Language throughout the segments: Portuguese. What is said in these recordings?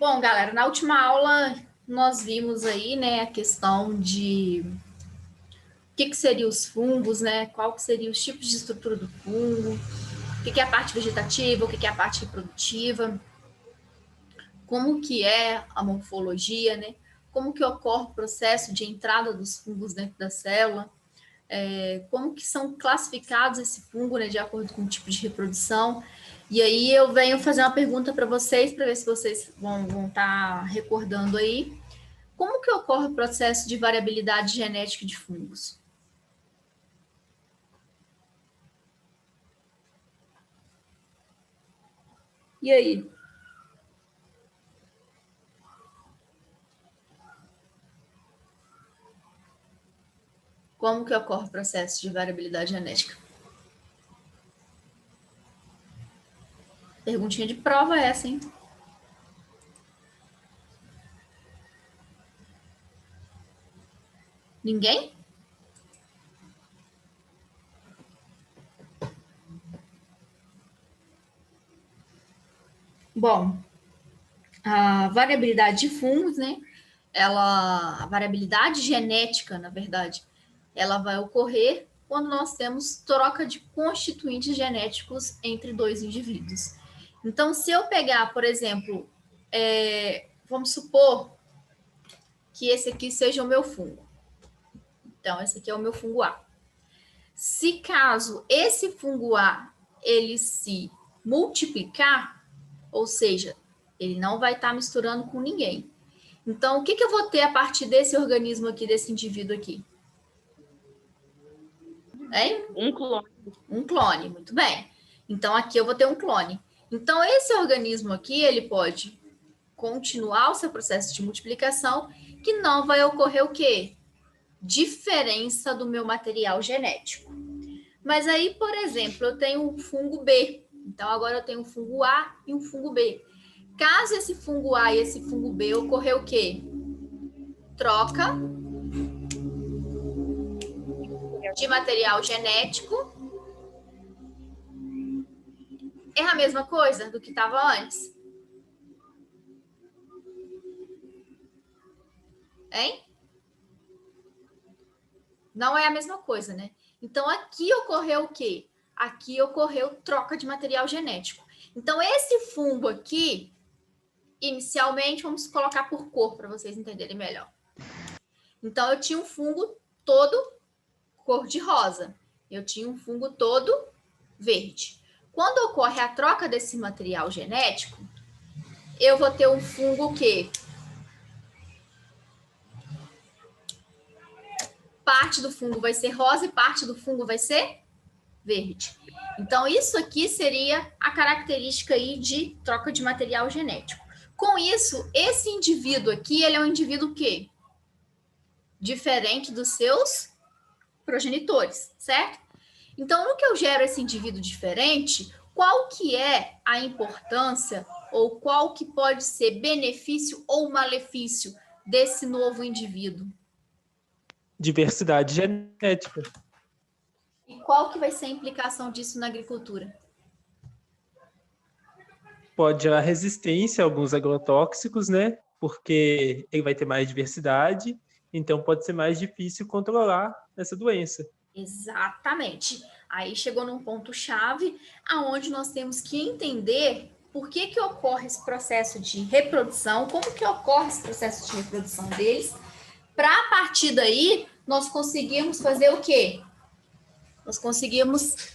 Bom, galera, na última aula nós vimos aí, né, a questão de o que seriam os fungos, né, qual que seriam os tipos de estrutura do fungo, o que é a parte vegetativa, o que é a parte reprodutiva, como que é a morfologia, né, como que ocorre o processo de entrada dos fungos dentro da célula, como que são classificados esse fungo, né, de acordo com o tipo de reprodução. E aí eu venho fazer uma pergunta para vocês, para ver se vocês vão estar recordando aí. Como que ocorre o processo de variabilidade genética de fungos? E aí? Como que ocorre o processo de variabilidade genética? Perguntinha de prova essa, hein? Ninguém? Bom, a variabilidade de fungos, né? A variabilidade genética, na verdade, ela vai ocorrer quando nós temos troca de constituintes genéticos entre dois indivíduos. Então, se eu pegar, por exemplo, vamos supor que esse aqui seja o meu fungo. Então, esse aqui é o meu fungo A. Se caso esse fungo A ele se multiplicar, ou seja, ele não vai estar misturando com ninguém. Então, o que eu vou ter a partir desse organismo aqui, desse indivíduo aqui? Hein? Um clone. Um clone, muito bem. Então, aqui eu vou ter um clone. Então, esse organismo aqui, ele pode continuar o seu processo de multiplicação, que não vai ocorrer o quê? Diferença do meu material genético. Mas aí, por exemplo, eu tenho um fungo B. Então, agora eu tenho um fungo A e um fungo B. Caso esse fungo A e esse fungo B ocorrer o quê? Troca de material genético. É a mesma coisa do que estava antes? Hein? Não é a mesma coisa, né? Então, aqui ocorreu o quê? Aqui ocorreu troca de material genético. Então, esse fungo aqui, inicialmente, vamos colocar por cor para vocês entenderem melhor. Então, eu tinha um fungo todo cor de rosa. Eu tinha um fungo todo verde. Quando ocorre a troca desse material genético, eu vou ter um fungo que parte do fungo vai ser rosa e parte do fungo vai ser verde. Então, isso aqui seria a característica aí de troca de material genético. Com isso, esse indivíduo aqui, ele é um indivíduo que diferente dos seus progenitores, certo? Então, no que eu gero esse indivíduo diferente, qual que é a importância ou qual que pode ser benefício ou malefício desse novo indivíduo? Diversidade genética. E qual que vai ser a implicação disso na agricultura? Pode gerar resistência a alguns agrotóxicos, né? Porque ele vai ter mais diversidade, então pode ser mais difícil controlar essa doença. Exatamente. Aí chegou num ponto-chave aonde nós temos que entender por que ocorre esse processo de reprodução, como que ocorre esse processo de reprodução deles, para a partir daí nós conseguirmos fazer o quê? Nós conseguimos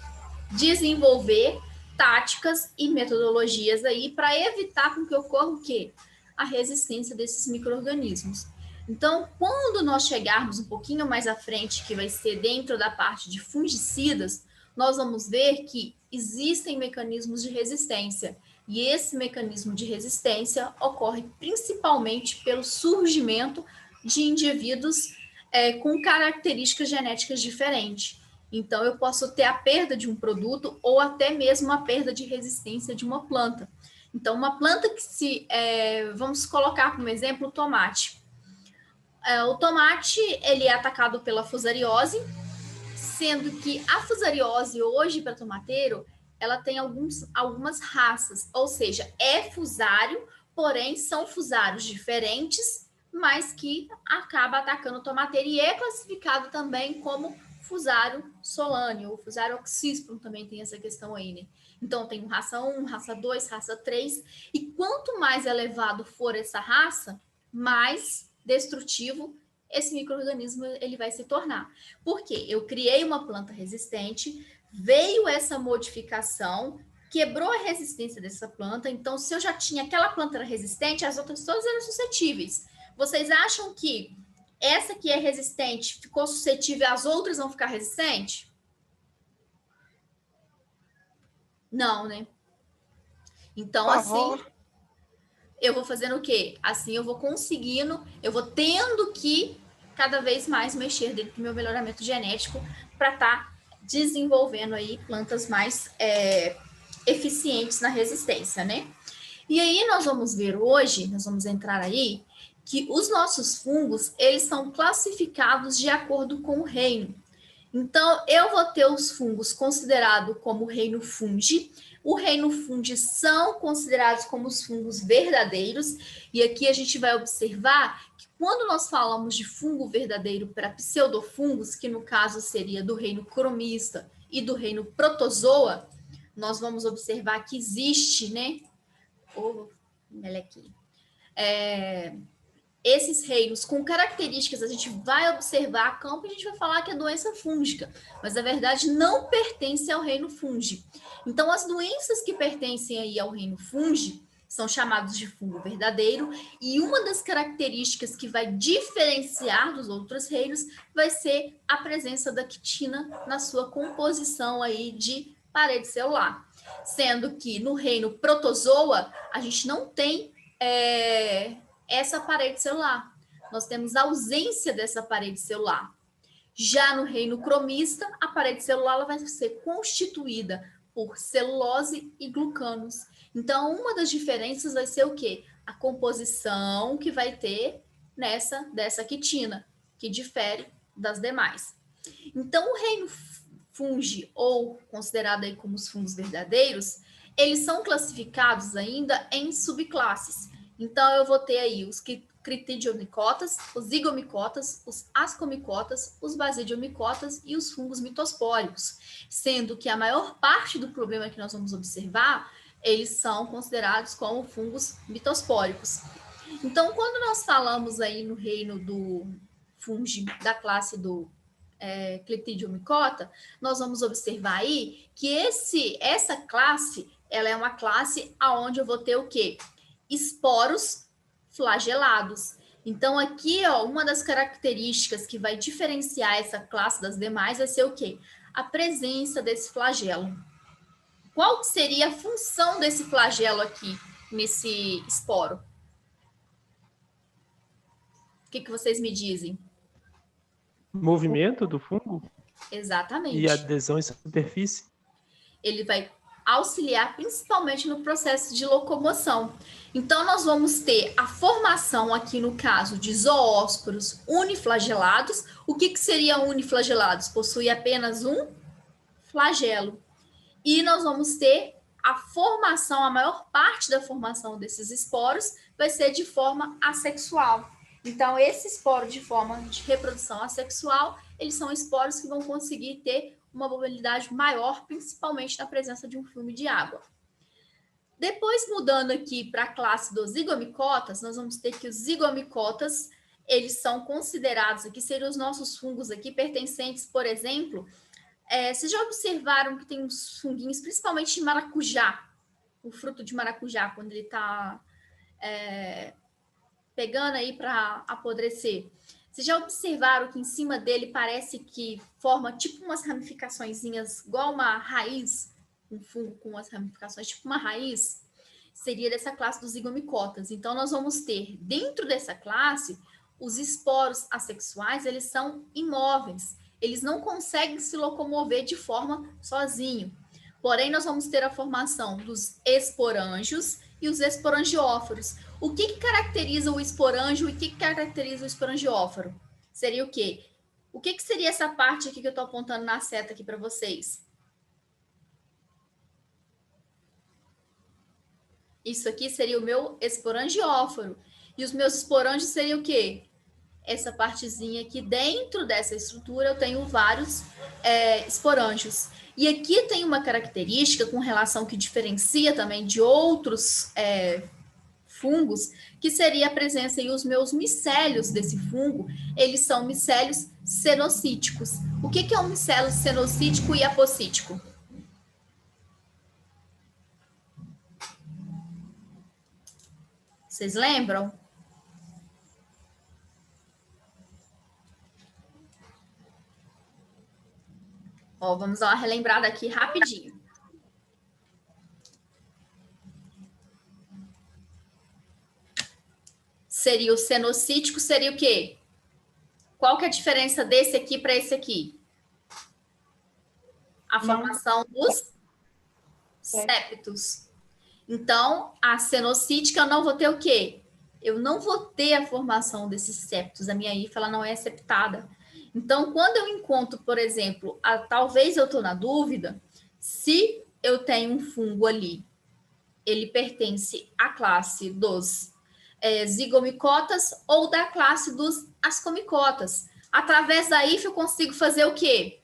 desenvolver táticas e metodologias aí para evitar com que ocorra o quê? A resistência desses micro-organismos. Então, quando nós chegarmos um pouquinho mais à frente, que vai ser dentro da parte de fungicidas, nós vamos ver que existem mecanismos de resistência. E esse mecanismo de resistência ocorre principalmente pelo surgimento de indivíduos com características genéticas diferentes. Então, eu posso ter a perda de um produto ou até mesmo a perda de resistência de uma planta. Então, uma planta que vamos colocar como exemplo o tomate. O tomate ele é atacado pela fusariose, sendo que a fusariose hoje para tomateiro ela tem algumas raças, ou seja, é fusário porém são fusários diferentes, mas que acaba atacando tua matéria e é classificado também como fusário solâneo, ou fusário oxíspero, também tem essa questão aí, né? Então tem raça 1, raça 2, raça 3, e quanto mais elevado for essa raça, mais destrutivo esse micro-organismo ele vai se tornar. Porque eu criei uma planta resistente, veio essa modificação, quebrou a resistência dessa planta, então se eu já tinha aquela planta resistente, as outras todas eram suscetíveis. Vocês acham que essa que é resistente ficou suscetível, as outras vão ficar resistentes? Não, né? Então, assim, eu vou fazendo o quê? Assim eu vou conseguindo, eu vou tendo que cada vez mais mexer dentro do meu melhoramento genético para estar desenvolvendo aí plantas mais eficientes na resistência, né? E aí nós vamos ver hoje, nós vamos entrar aí, que os nossos fungos, eles são classificados de acordo com o reino. Então, eu vou ter os fungos considerados como reino fungi. O reino fungi são considerados como os fungos verdadeiros. E aqui a gente vai observar que quando nós falamos de fungo verdadeiro para pseudofungos, que no caso seria do reino cromista e do reino protozoa, nós vamos observar que existe, né? Melequinho. Esses reinos com características, a gente vai observar a campo e a gente vai falar que é doença fúngica, mas na verdade não pertence ao reino fungi. Então, as doenças que pertencem aí ao reino fungi são chamados de fungo verdadeiro, e uma das características que vai diferenciar dos outros reinos vai ser a presença da quitina na sua composição aí de parede celular. Sendo que no reino protozoa, a gente não tem essa parede celular. Nós temos ausência dessa parede celular. Já no reino cromista, a parede celular ela vai ser constituída por celulose e glucanos. Então, uma das diferenças vai ser o quê? A composição que vai ter dessa quitina, que difere das demais. Então, o reino fungi, ou considerado aí como os fungos verdadeiros, eles são classificados ainda em subclasses. Então, eu vou ter aí os critidiomicotas, os zigomicotas, os ascomicotas, os basidiomicotas e os fungos mitospóricos, sendo que a maior parte do problema que nós vamos observar, eles são considerados como fungos mitospóricos. Então, quando nós falamos aí no reino do fungi da classe do Cleptidiomicota, nós vamos observar aí que essa classe, ela é uma classe aonde eu vou ter o quê? Esporos flagelados. Então, aqui, ó, uma das características que vai diferenciar essa classe das demais vai ser o quê? A presença desse flagelo. Qual seria a função desse flagelo aqui, nesse esporo? O que vocês me dizem? Movimento do fungo? Exatamente. E adesão em superfície? Ele vai auxiliar principalmente no processo de locomoção. Então, nós vamos ter a formação aqui, no caso, de zoósporos uniflagelados. O que seria uniflagelados? Possui apenas um flagelo. E nós vamos ter a formação, a maior parte da formação desses esporos vai ser de forma assexual. Então, esse esporo de forma de reprodução assexual, eles são esporos que vão conseguir ter uma mobilidade maior, principalmente na presença de um filme de água. Depois, mudando aqui para a classe dos zigomicotas, nós vamos ter que os zigomicotas, eles são considerados aqui, seriam os nossos fungos aqui, pertencentes, por exemplo, vocês já observaram que tem uns funguinhos, principalmente de maracujá, o fruto de maracujá, quando ele está pegando aí para apodrecer. Vocês já observaram que em cima dele parece que forma tipo umas ramificaçõezinhas, igual uma raiz, um fungo com umas ramificações, tipo uma raiz? Seria dessa classe dos zigomicotas. Então, nós vamos ter, dentro dessa classe, os esporos assexuais, eles são imóveis. Eles não conseguem se locomover de forma sozinho. Porém, nós vamos ter a formação dos esporângios e os esporangióforos. O que caracteriza o esporângio e o que caracteriza o esporangióforo? Seria o quê? O que seria essa parte aqui que eu estou apontando na seta aqui para vocês? Isso aqui seria o meu esporangióforo. E os meus esporângios seriam o quê? Essa partezinha aqui dentro dessa estrutura eu tenho vários esporângios. E aqui tem uma característica com relação que diferencia também de outros fungos, que seria a presença e os meus micélios desse fungo, eles são micélios cenocíticos. O que é um micélio cenocítico e apocítico? Vocês lembram? Ó, vamos dar uma relembrada aqui rapidinho. Seria o cenocítico, seria o quê? Qual que é a diferença desse aqui para esse aqui? A formação dos septos. Então, a cenocítica eu não vou ter o quê? Eu não vou ter a formação desses septos. A minha hifa ela não é septada. Então, quando eu encontro, por exemplo, talvez eu estou na dúvida se eu tenho um fungo ali, ele pertence à classe dos zigomicotas ou da classe dos ascomicotas. Através da hifa eu consigo fazer o quê?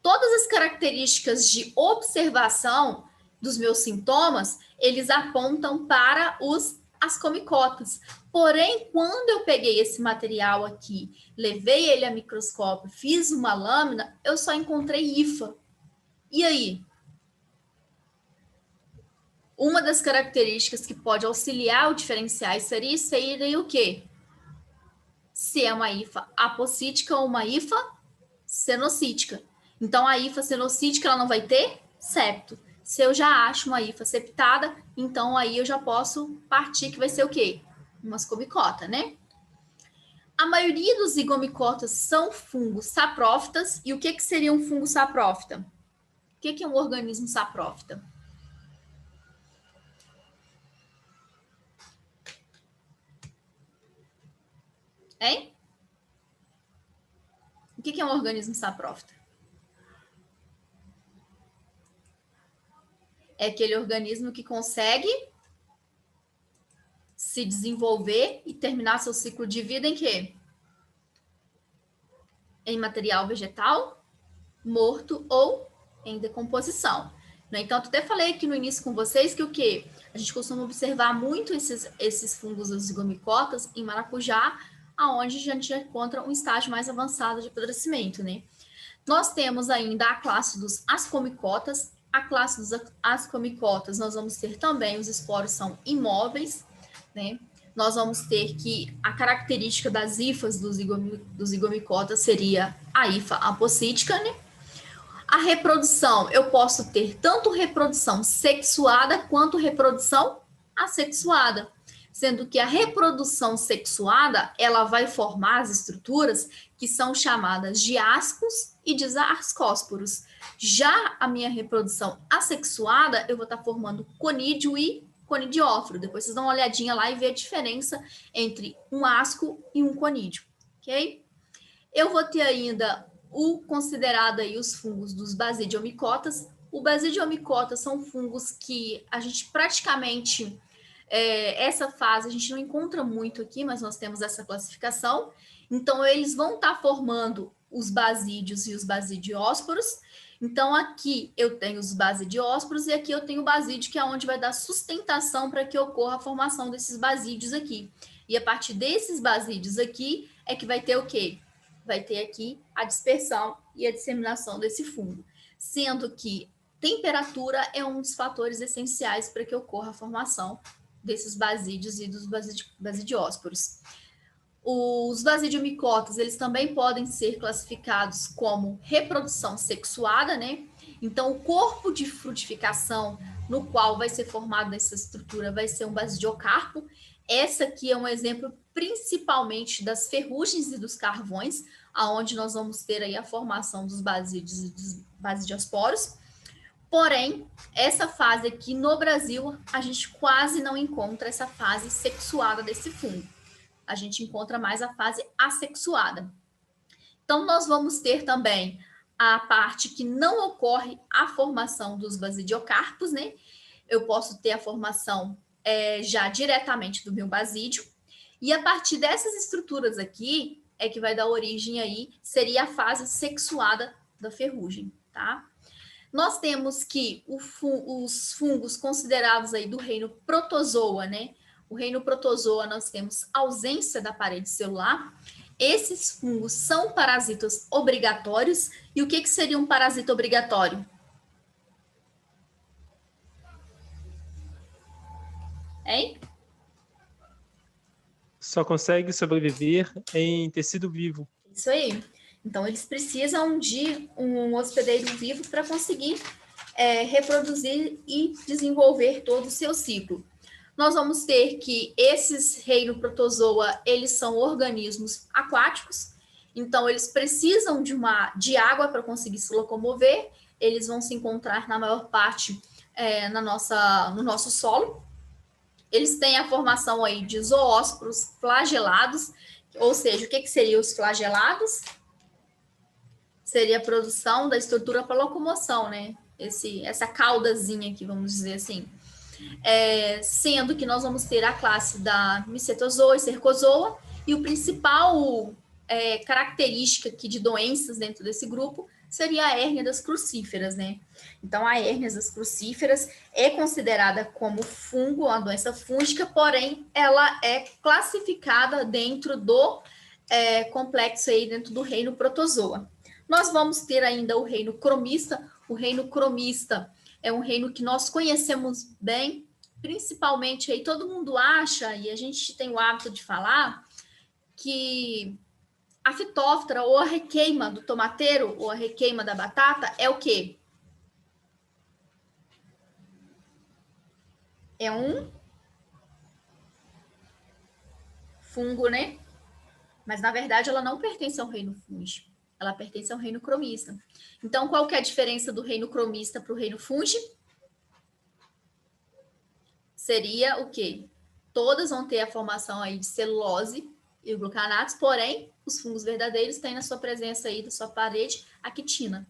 Todas as características de observação dos meus sintomas, eles apontam para os ascomicotas. Porém, quando eu peguei esse material aqui, levei ele a microscópio, fiz uma lâmina, eu só encontrei hifa. E aí? Uma das características que pode auxiliar o diferenciais seria o quê? Se é uma hifa apocítica ou uma hifa cenocítica. Então, a hifa cenocítica ela não vai ter septo. Se eu já acho uma hifa septada, então aí eu já posso partir que vai ser o quê? Uma ascomicota, né? A maioria dos zigomicotas são fungos saprófitas. E o que seria um fungo saprófita? O que é um organismo saprófita? Hein? O que é um organismo saprófita? É aquele organismo que consegue se desenvolver e terminar seu ciclo de vida em quê? Em material vegetal, morto ou em decomposição. No entanto, até falei aqui no início com vocês que o quê? A gente costuma observar muito esses fungos zigomicotas em maracujá, aonde a gente encontra um estágio mais avançado de apodrecimento, né? Nós temos ainda a classe dos ascomicotas. A classe dos ascomicotas, nós vamos ter também, os esporos são imóveis, né? Nós vamos ter que a característica das hifas dos zigomicotas seria a hifa apocítica, né? A reprodução, eu posso ter tanto reprodução sexuada quanto reprodução assexuada, sendo que a reprodução sexuada, ela vai formar as estruturas que são chamadas de ascos e de ascósporos. Já a minha reprodução assexuada, eu vou estar formando conídeo e conidióforo. Depois vocês dão uma olhadinha lá e vê a diferença entre um asco e um conídeo, ok? Eu vou ter ainda o considerado aí os fungos dos basidiomicotas. O basidiomicotas são fungos que a gente praticamente, essa fase a gente não encontra muito aqui, mas nós temos essa classificação. Então, eles vão estar formando os basídios e os basidiósporos. Então, aqui eu tenho os basidiósporos e aqui eu tenho o basídio, que é onde vai dar sustentação para que ocorra a formação desses basídios aqui. E a partir desses basídios aqui é que vai ter o quê? Vai ter aqui a dispersão e a disseminação desse fungo, sendo que temperatura é um dos fatores essenciais para que ocorra a formação desses basídios e dos basidiósporos. Os basidiomicotas, eles também podem ser classificados como reprodução sexuada, né? Então, o corpo de frutificação no qual vai ser formado essa estrutura vai ser um basidiocarpo. Essa aqui é um exemplo principalmente das ferrugens e dos carvões, aonde nós vamos ter aí a formação dos basídios e dos basidiosporos. Porém, essa fase aqui no Brasil, a gente quase não encontra essa fase sexuada desse fungo. A gente encontra mais a fase assexuada. Então, nós vamos ter também a parte que não ocorre a formação dos basidiocarpos, né? eu posso ter a formação já diretamente do meu basídio, e a partir dessas estruturas aqui é que vai dar origem aí, seria a fase sexuada da ferrugem, tá? Nós temos que os fungos considerados aí do reino protozoa, né? O reino protozoa nós temos ausência da parede celular. Esses fungos são parasitas obrigatórios. E o que seria um parasita obrigatório? Hein? Só consegue sobreviver em tecido vivo. Isso aí. Então, eles precisam de um hospedeiro vivo para conseguir reproduzir e desenvolver todo o seu ciclo. Nós vamos ter que esses reino protozoa, eles são organismos aquáticos, então eles precisam de água para conseguir se locomover, eles vão se encontrar na maior parte no nosso solo. Eles têm a formação aí de zoósporos flagelados, ou seja, o que seriam os flagelados? Seria a produção da estrutura para locomoção, né? Essa caudazinha aqui, vamos dizer assim. Sendo que nós vamos ter a classe da Mycetozoa e Cercozoa, e o principal característica aqui de doenças dentro desse grupo seria a hérnia das crucíferas, né? Então, a hérnia das crucíferas é considerada como fungo, uma doença fúngica, porém, ela é classificada dentro do complexo aí, dentro do reino protozoa. Nós vamos ter ainda o reino cromista. O reino cromista é um reino que nós conhecemos bem, principalmente aí todo mundo acha, e a gente tem o hábito de falar, que a fitóftora ou a requeima do tomateiro ou a requeima da batata é o quê? É um fungo, né? Mas, na verdade, ela não pertence ao reino fúngico. Ela pertence ao reino cromista. Então, qual que é a diferença do reino cromista para o reino fúngico? Seria o quê? Todas vão ter a formação aí de celulose e glucanatos, porém, os fungos verdadeiros têm na sua presença aí, da sua parede, a quitina.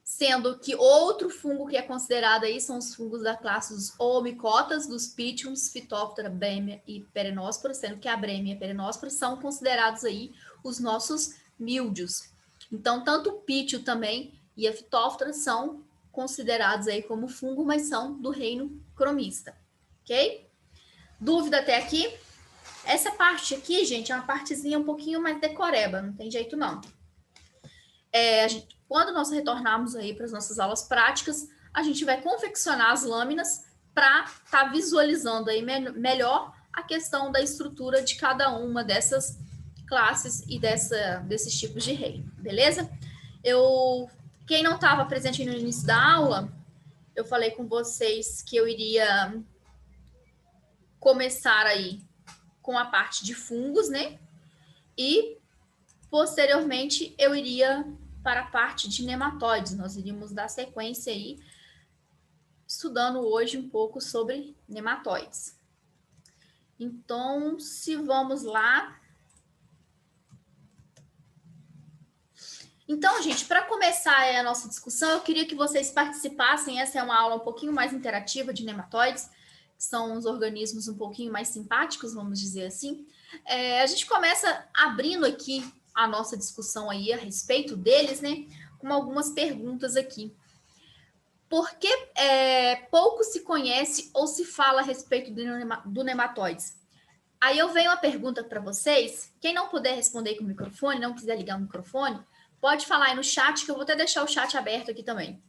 Sendo que outro fungo que é considerado aí são os fungos da classe dos oomicotas, dos pitiums, Phytophthora, Bremia e Perenóspora, sendo que a Bremia e a Perenóspora são considerados aí os nossos míldios. Então, tanto o pítio também e a Phytophthora são considerados aí como fungo, mas são do reino cromista, ok? Dúvida até aqui? Essa parte aqui, gente, é uma partezinha um pouquinho mais decoreba, não tem jeito não. Quando nós retornarmos aí para as nossas aulas práticas, a gente vai confeccionar as lâminas para estar visualizando aí melhor a questão da estrutura de cada uma dessas classes e desses tipos de reino, beleza? Quem não estava presente no início da aula, eu falei com vocês que eu iria começar aí com a parte de fungos, né? E, posteriormente, eu iria para a parte de nematóides. Nós iríamos dar sequência aí, estudando hoje um pouco sobre nematóides. Então, se vamos lá. Então, gente, para começar a nossa discussão, eu queria que vocês participassem. Essa é uma aula um pouquinho mais interativa de nematóides, que são uns organismos um pouquinho mais simpáticos, vamos dizer assim. A gente começa abrindo aqui a nossa discussão aí a respeito deles, né? Com algumas perguntas aqui. Por que pouco se conhece ou se fala a respeito do nematóides? Aí eu venho a pergunta para vocês. Quem não puder responder com o microfone, não quiser ligar o microfone, pode falar aí no chat, que eu vou até deixar o chat aberto aqui também.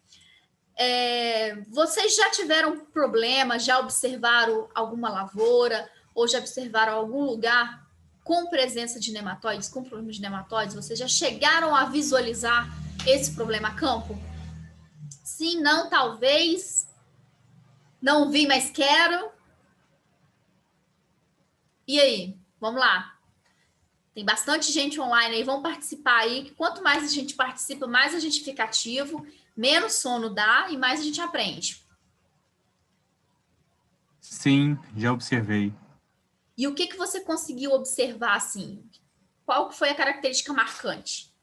Vocês já tiveram problema, já observaram alguma lavoura ou já observaram algum lugar com presença de nematóides, com problema de nematóides? Vocês já chegaram a visualizar esse problema a campo? Sim, não, talvez. Não vi, mas quero. E aí? Vamos lá. Tem bastante gente online aí, vão participar aí. Quanto mais a gente participa, mais a gente fica ativo, menos sono dá e mais a gente aprende. Sim, já observei. E o que você conseguiu observar, assim? Qual foi a característica marcante?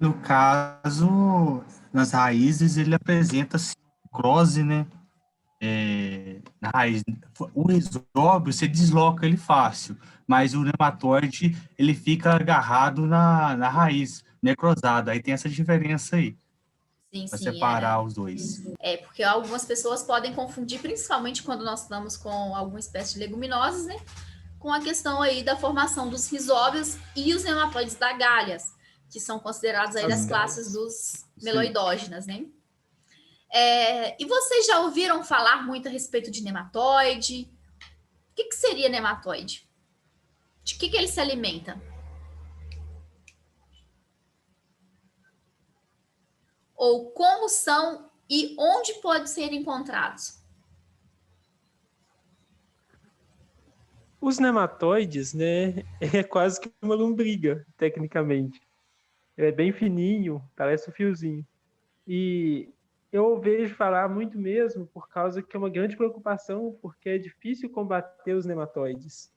No caso, nas raízes, ele apresenta necrose, né? Na raiz. O rizóbio, você desloca ele fácil, mas o nematóide, ele fica agarrado na raiz, necrosado. Aí tem essa diferença aí, Sim, para sim, separar os dois. porque algumas pessoas podem confundir, principalmente quando nós estamos com alguma espécie de leguminosas, né? Com a questão aí da formação dos rizóbios e os nematóides da galhas, que são considerados aí das classes dos meloidógenas, né? E vocês já ouviram falar muito a respeito de nematóide? O que seria nematóide? De que ele se alimenta? Ou como são e onde podem ser encontrados? Os nematóides, né, é quase que uma lombriga, tecnicamente. Ele é bem fininho, parece um fiozinho. E eu vejo falar muito mesmo por causa que é uma grande preocupação, porque é difícil combater os nematóides.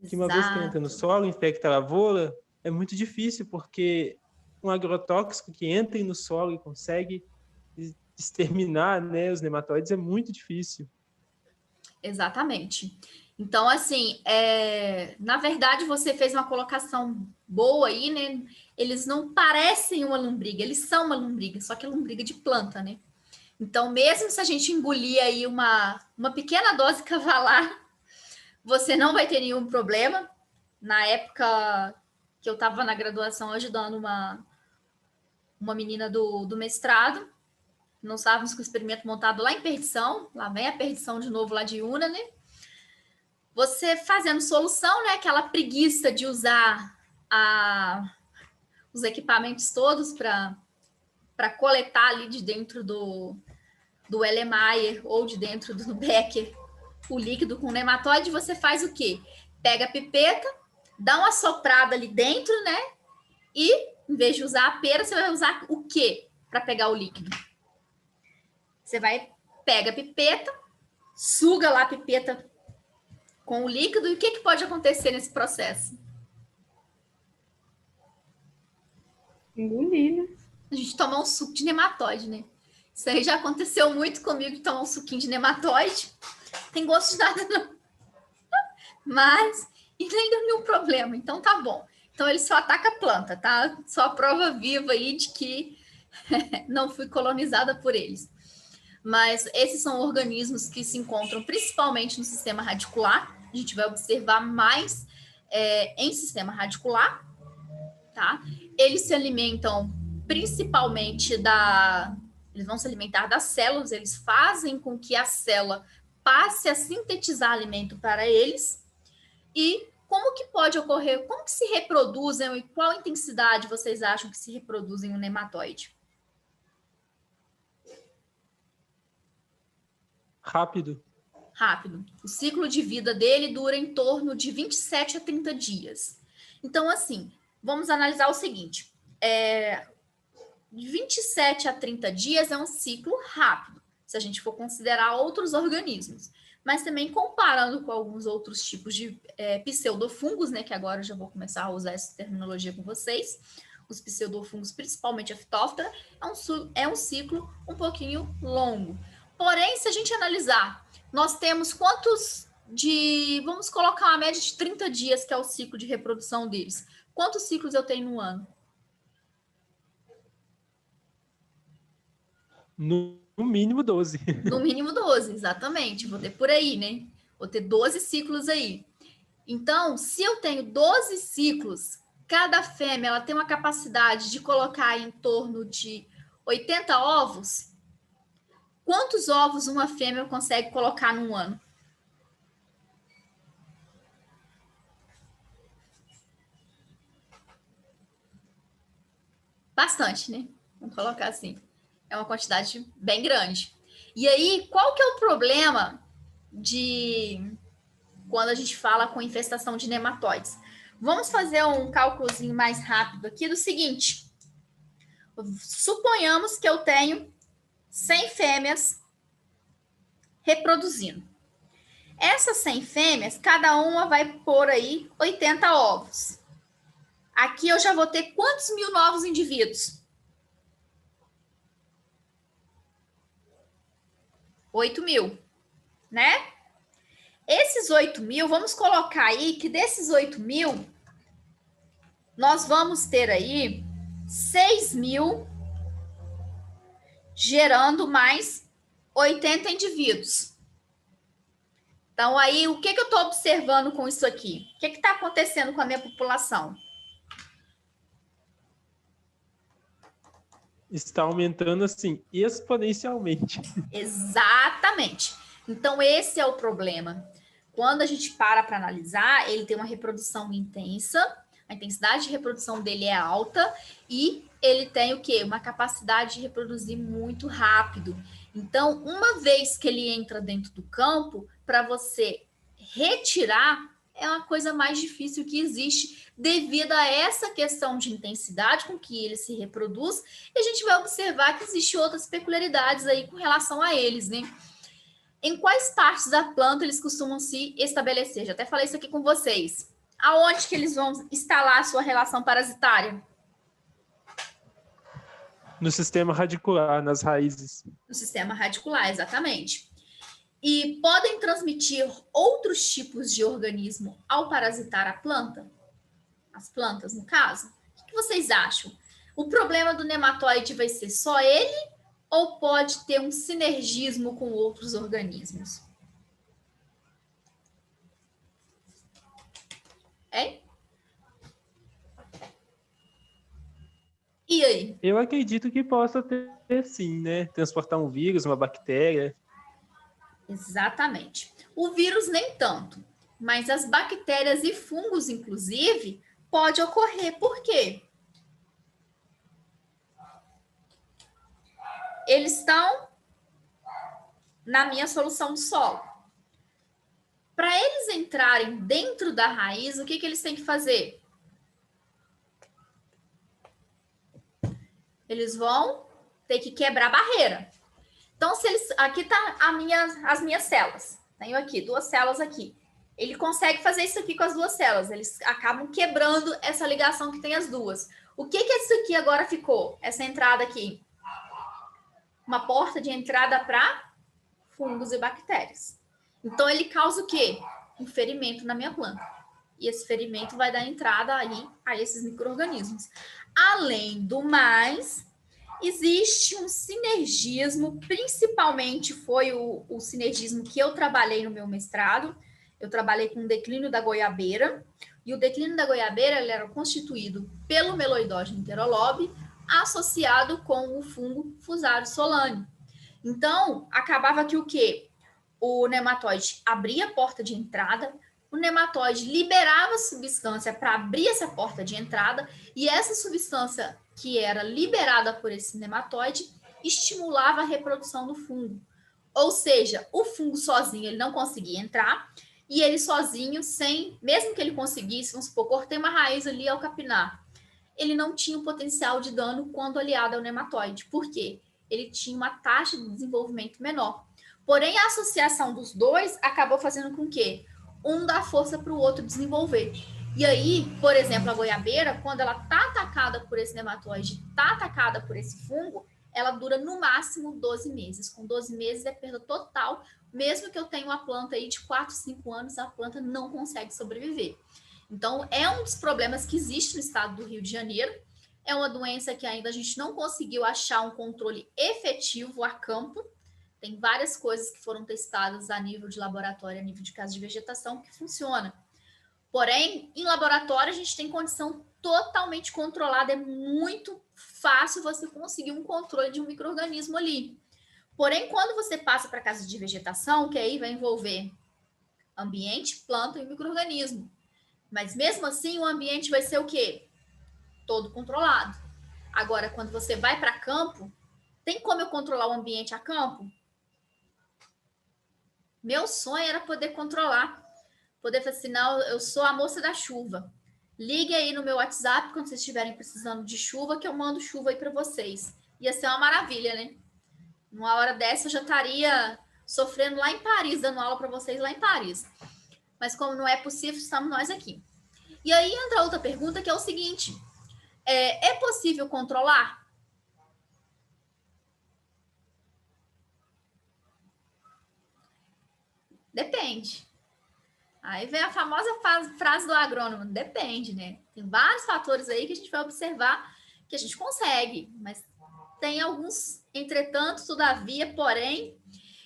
Que uma vez que entra no solo, infecta a lavoura, é muito difícil, porque um agrotóxico que entra no solo e consegue exterminar, né, os nematóides é muito difícil. Exatamente. Então, assim, na verdade, você fez uma colocação boa aí, né? Eles não parecem uma lombriga, eles são uma lombriga, só que é lombriga de planta, né? Então, mesmo se a gente engolir aí uma pequena dose cavalar, você não vai ter nenhum problema. Na época que eu estava na graduação ajudando uma menina do mestrado, nós estávamos com o experimento montado lá em Perdição, lá vem a Perdição de novo lá de Una, né? Você fazendo solução, né? Aquela preguiça de usar os equipamentos todos para coletar ali de dentro do Erlenmeyer ou de dentro do Becker o líquido com nematóide, você faz o quê? Pega a pipeta, dá uma soprada ali dentro, né? E, em vez de usar a pera, você vai usar o quê para pegar o líquido? Você pega a pipeta, suga lá a pipeta com o líquido, e o que pode acontecer nesse processo? Engolir, né? A gente toma um suco de nematóide, né? Isso aí já aconteceu muito comigo, de tomar um suquinho de nematóide. Tem gosto de nada, não. Mas, e nem deu nenhum problema, então tá bom. Então ele só ataca a planta, tá? Só a prova viva aí de que não fui colonizada por eles. Mas esses são organismos que se encontram principalmente no sistema radicular. A gente vai observar mais em sistema radicular, tá? Eles se alimentam principalmente eles vão se alimentar das células, eles fazem com que a célula passe a sintetizar alimento para eles. E como que pode ocorrer, como que se reproduzem e qual intensidade vocês acham que se reproduzem um nematóide? Rápido. Rápido. O ciclo de vida dele dura em torno de 27 a 30 dias. Então, assim, vamos analisar o seguinte. De 27 a 30 dias é um ciclo rápido, se a gente for considerar outros organismos. Mas também comparando com alguns outros tipos de pseudofungos, né, que agora eu já vou começar a usar essa terminologia com vocês, os pseudofungos, principalmente a Phytophthora, é um ciclo um pouquinho longo. Porém, se a gente analisar, nós temos vamos colocar uma média de 30 dias, que é o ciclo de reprodução deles. Quantos ciclos eu tenho no ano? No mínimo 12. No mínimo 12, exatamente. Vou ter por aí, né? Vou ter 12 ciclos aí. Então, se eu tenho 12 ciclos, cada fêmea ela tem uma capacidade de colocar em torno de 80 ovos. Quantos ovos uma fêmea consegue colocar num ano? Bastante, né? Vamos colocar assim. É uma quantidade bem grande. E aí, qual que é o problema de quando a gente fala com infestação de nematóides? Vamos fazer um cálculozinho mais rápido aqui do seguinte. Suponhamos que eu tenho 100 fêmeas reproduzindo. Essas 100 fêmeas, cada uma vai pôr aí 80 ovos. Aqui eu já vou ter quantos mil novos indivíduos? 8.000, né? Esses 8.000, vamos colocar aí que desses 8.000, nós vamos ter aí 6.000 gerando mais 80 indivíduos. Então, aí, o que eu estou observando com isso aqui? O que está acontecendo com a minha população? Está aumentando, assim, exponencialmente. Exatamente. Então, esse é o problema. Quando a gente para analisar, ele tem uma reprodução intensa, a intensidade de reprodução dele é alta e ele tem o quê? Uma capacidade de reproduzir muito rápido. Então, uma vez que ele entra dentro do campo, para você retirar é uma coisa mais difícil que existe devido a essa questão de intensidade com que ele se reproduz, e a gente vai observar que existem outras peculiaridades aí com relação a eles, né? Em quais partes da planta eles costumam se estabelecer? Já até falei isso aqui com vocês. Aonde que eles vão instalar a sua relação parasitária? No sistema radicular, nas raízes. No sistema radicular, exatamente. E podem transmitir outros tipos de organismo ao parasitar a planta? As plantas, no caso? O que vocês acham? O problema do nematóide vai ser só ele ou pode ter um sinergismo com outros organismos? Hein? E aí? Eu acredito que possa ter, sim, né? Transportar um vírus, uma bactéria. Exatamente. O vírus nem tanto, mas as bactérias e fungos, inclusive, pode ocorrer. Por quê? Eles estão na minha solução do solo. Para eles entrarem dentro da raiz, o que eles têm que fazer? Eles vão ter que quebrar a barreira. Então, se eles, aqui tá as minhas células. Tenho aqui 2 células aqui. Ele consegue fazer isso aqui com as 2 células. Eles acabam quebrando essa ligação que tem as duas. O que é isso aqui agora ficou? Essa entrada aqui. Uma porta de entrada para fungos e bactérias. Então, ele causa o quê? Um ferimento na minha planta. E esse ferimento vai dar entrada aí a esses micro-organismos. Além do mais, existe um sinergismo, principalmente foi o sinergismo que eu trabalhei no meu mestrado. Eu trabalhei com o declínio da goiabeira, e o declínio da goiabeira ele era constituído pelo meloidógeno enterolobe associado com o fungo Fusarium solane. Então, acabava que o quê? O nematóide abria a porta de entrada, o nematóide liberava a substância para abrir essa porta de entrada, e essa substância que era liberada por esse nematóide estimulava a reprodução do fungo. Ou seja, o fungo sozinho ele não conseguia entrar, e ele sozinho, mesmo que ele conseguisse, vamos supor, cortei uma raiz ali ao capinar, ele não tinha o potencial de dano quando aliado ao nematóide. Por quê? Ele tinha uma taxa de desenvolvimento menor. Porém, a associação dos dois acabou fazendo com que um dá força para o outro desenvolver. E aí, por exemplo, a goiabeira, quando ela está atacada por esse nematóide, está atacada por esse fungo, ela dura no máximo 12 meses. Com 12 meses é perda total. Mesmo que eu tenha uma planta aí de 4, 5 anos, a planta não consegue sobreviver. Então, é um dos problemas que existe no estado do Rio de Janeiro. É uma doença que ainda a gente não conseguiu achar um controle efetivo a campo. Tem várias coisas que foram testadas a nível de laboratório, a nível de caso de vegetação, que funciona. Porém, em laboratório, a gente tem condição totalmente controlada. É muito fácil você conseguir um controle de um micro-organismo ali. Porém, quando você passa para caso de vegetação, que aí vai envolver ambiente, planta e micro-organismo. Mas mesmo assim, o ambiente vai ser o quê? Todo controlado. Agora, quando você vai para campo, tem como eu controlar o ambiente a campo? Meu sonho era poder controlar. Poder falar assim, não, eu sou a moça da chuva. Ligue aí no meu WhatsApp quando vocês estiverem precisando de chuva, que eu mando chuva aí para vocês. Ia ser uma maravilha, né? Numa hora dessa eu já estaria sofrendo lá em Paris, dando aula para vocês lá em Paris. Mas como não é possível, estamos nós aqui. E aí entra outra pergunta, que é o seguinte. É possível controlar? Depende. Aí vem a famosa frase do agrônomo, depende, né? Tem vários fatores aí que a gente vai observar que a gente consegue, mas tem alguns, entretanto, todavia, porém.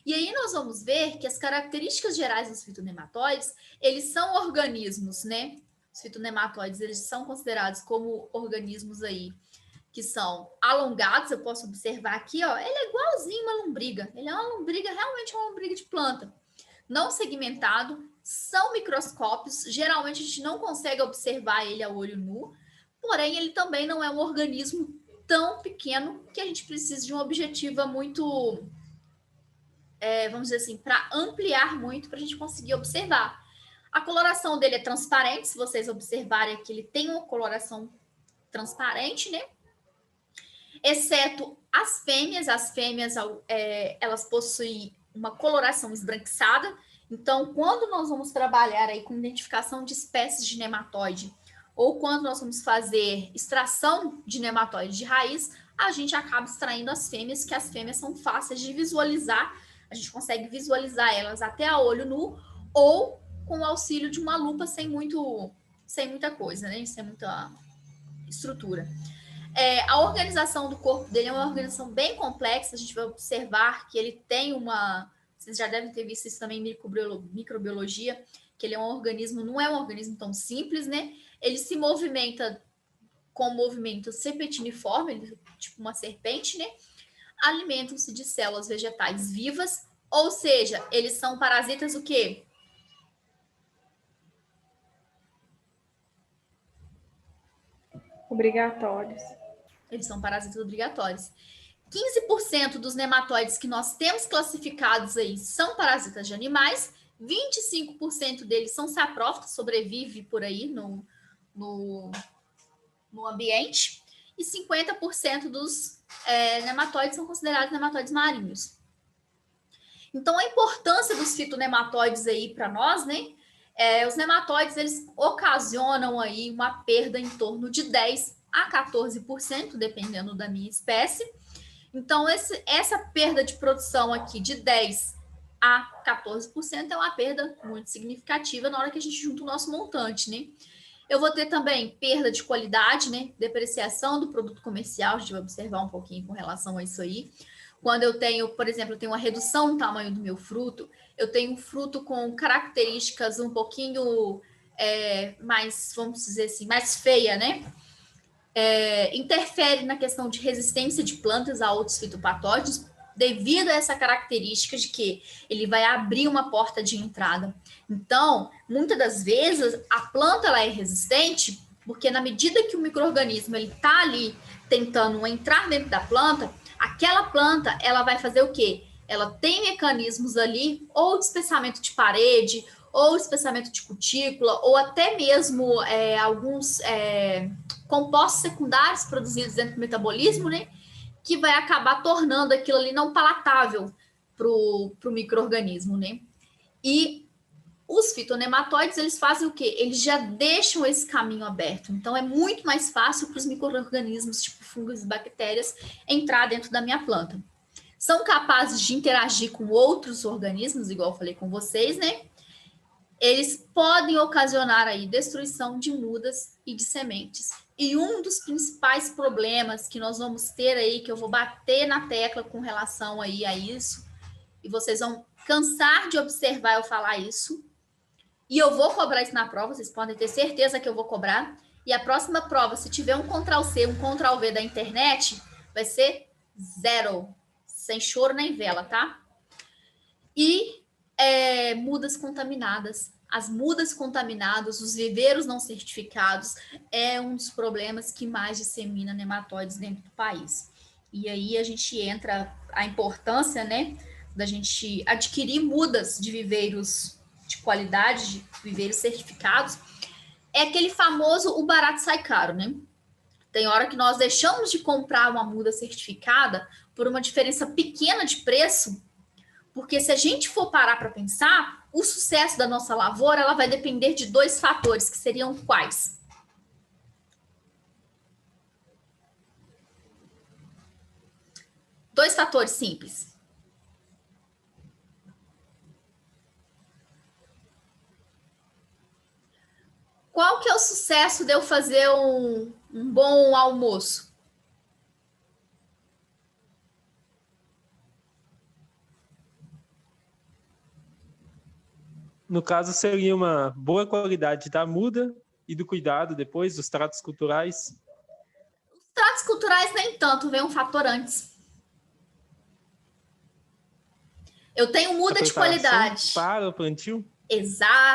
E aí nós vamos ver que as características gerais dos fitonematóides, eles são organismos, né? Os fitonematóides, eles são considerados como organismos aí que são alongados. Eu posso observar aqui, ó, ele é igualzinho uma lombriga. Ele é uma lombriga, realmente uma lombriga de planta. Não segmentado, são microscópios. Geralmente a gente não consegue observar ele a olho nu, porém ele também não é um organismo tão pequeno que a gente precisa de uma objetiva muito, vamos dizer assim, para ampliar muito para a gente conseguir observar. A coloração dele é transparente, se vocês observarem aqui, ele tem uma coloração transparente, né? Exceto as fêmeas. As fêmeas, elas possuem uma coloração esbranquiçada. Então, quando nós vamos trabalhar aí com identificação de espécies de nematóide, ou quando nós vamos fazer extração de nematóide de raiz, a gente acaba extraindo as fêmeas, que as fêmeas são fáceis de visualizar. A gente consegue visualizar elas até a olho nu, ou com o auxílio de uma lupa sem muita coisa, né? Sem muita estrutura. A organização do corpo dele é uma organização bem complexa. A gente vai observar que ele tem uma... Vocês já devem ter visto isso também em microbiologia, que ele é um organismo, não é um organismo tão simples, né? Ele se movimenta com movimento serpentiniforme, tipo uma serpente, né? Alimentam-se de células vegetais vivas, ou seja, eles são parasitas o quê? Obrigatórios. Eles são parasitas obrigatórios. 15% dos nematóides que nós temos classificados aí são parasitas de animais, 25% deles são saprófitos, sobrevive por aí no ambiente, e 50% dos nematóides são considerados nematóides marinhos. Então, a importância dos fitonematóides aí para nós, né? Os nematóides, eles ocasionam aí uma perda em torno de 10 a 14%, dependendo da minha espécie. Então, essa perda de produção aqui de 10 a 14% é uma perda muito significativa na hora que a gente junta o nosso montante, né? Eu vou ter também perda de qualidade, né? Depreciação do produto comercial, a gente vai observar um pouquinho com relação a isso aí. Quando eu tenho, por exemplo, eu tenho uma redução no tamanho do meu fruto, eu tenho um fruto com características um pouquinho mais, vamos dizer assim, mais feia, né? Interfere na questão de resistência de plantas a outros fitopatógenos, devido a essa característica de que ele vai abrir uma porta de entrada. Então, muitas das vezes, a planta ela é resistente, porque na medida que o micro-organismo está ali tentando entrar dentro da planta, aquela planta ela vai fazer o quê? Ela tem mecanismos ali, ou de espessamento de parede, ou espessamento de cutícula, ou até mesmo alguns compostos secundários produzidos dentro do metabolismo, né? Que vai acabar tornando aquilo ali não palatável para o micro-organismo, né? E os fitonematóides, eles fazem o quê? Eles já deixam esse caminho aberto. Então, é muito mais fácil para os micro-organismos, tipo fungos e bactérias, entrar dentro da minha planta. São capazes de interagir com outros organismos, igual eu falei com vocês, né? Eles podem ocasionar aí destruição de mudas e de sementes. E um dos principais problemas que nós vamos ter aí, que eu vou bater na tecla com relação aí a isso, e vocês vão cansar de observar eu falar isso, e eu vou cobrar isso na prova, vocês podem ter certeza que eu vou cobrar, e a próxima prova, se tiver um Ctrl+C, um Ctrl+V da internet, vai ser 0, sem choro nem vela, tá? E mudas contaminadas. As mudas contaminadas, os viveiros não certificados, é um dos problemas que mais dissemina nematóides dentro do país. E aí a gente entra a importância, né, da gente adquirir mudas de viveiros de qualidade, de viveiros certificados. É aquele famoso o barato sai caro, né? Tem hora que nós deixamos de comprar uma muda certificada por uma diferença pequena de preço, porque se a gente for parar para pensar, o sucesso da nossa lavoura ela vai depender de 2 fatores, que seriam quais? Dois fatores simples. Qual que é o sucesso de eu fazer um bom almoço? No caso, seria uma boa qualidade da muda e do cuidado depois, dos tratos culturais. Os tratos culturais nem tanto, vem um fator antes. Eu tenho muda de qualidade. Para o plantio? Exatamente.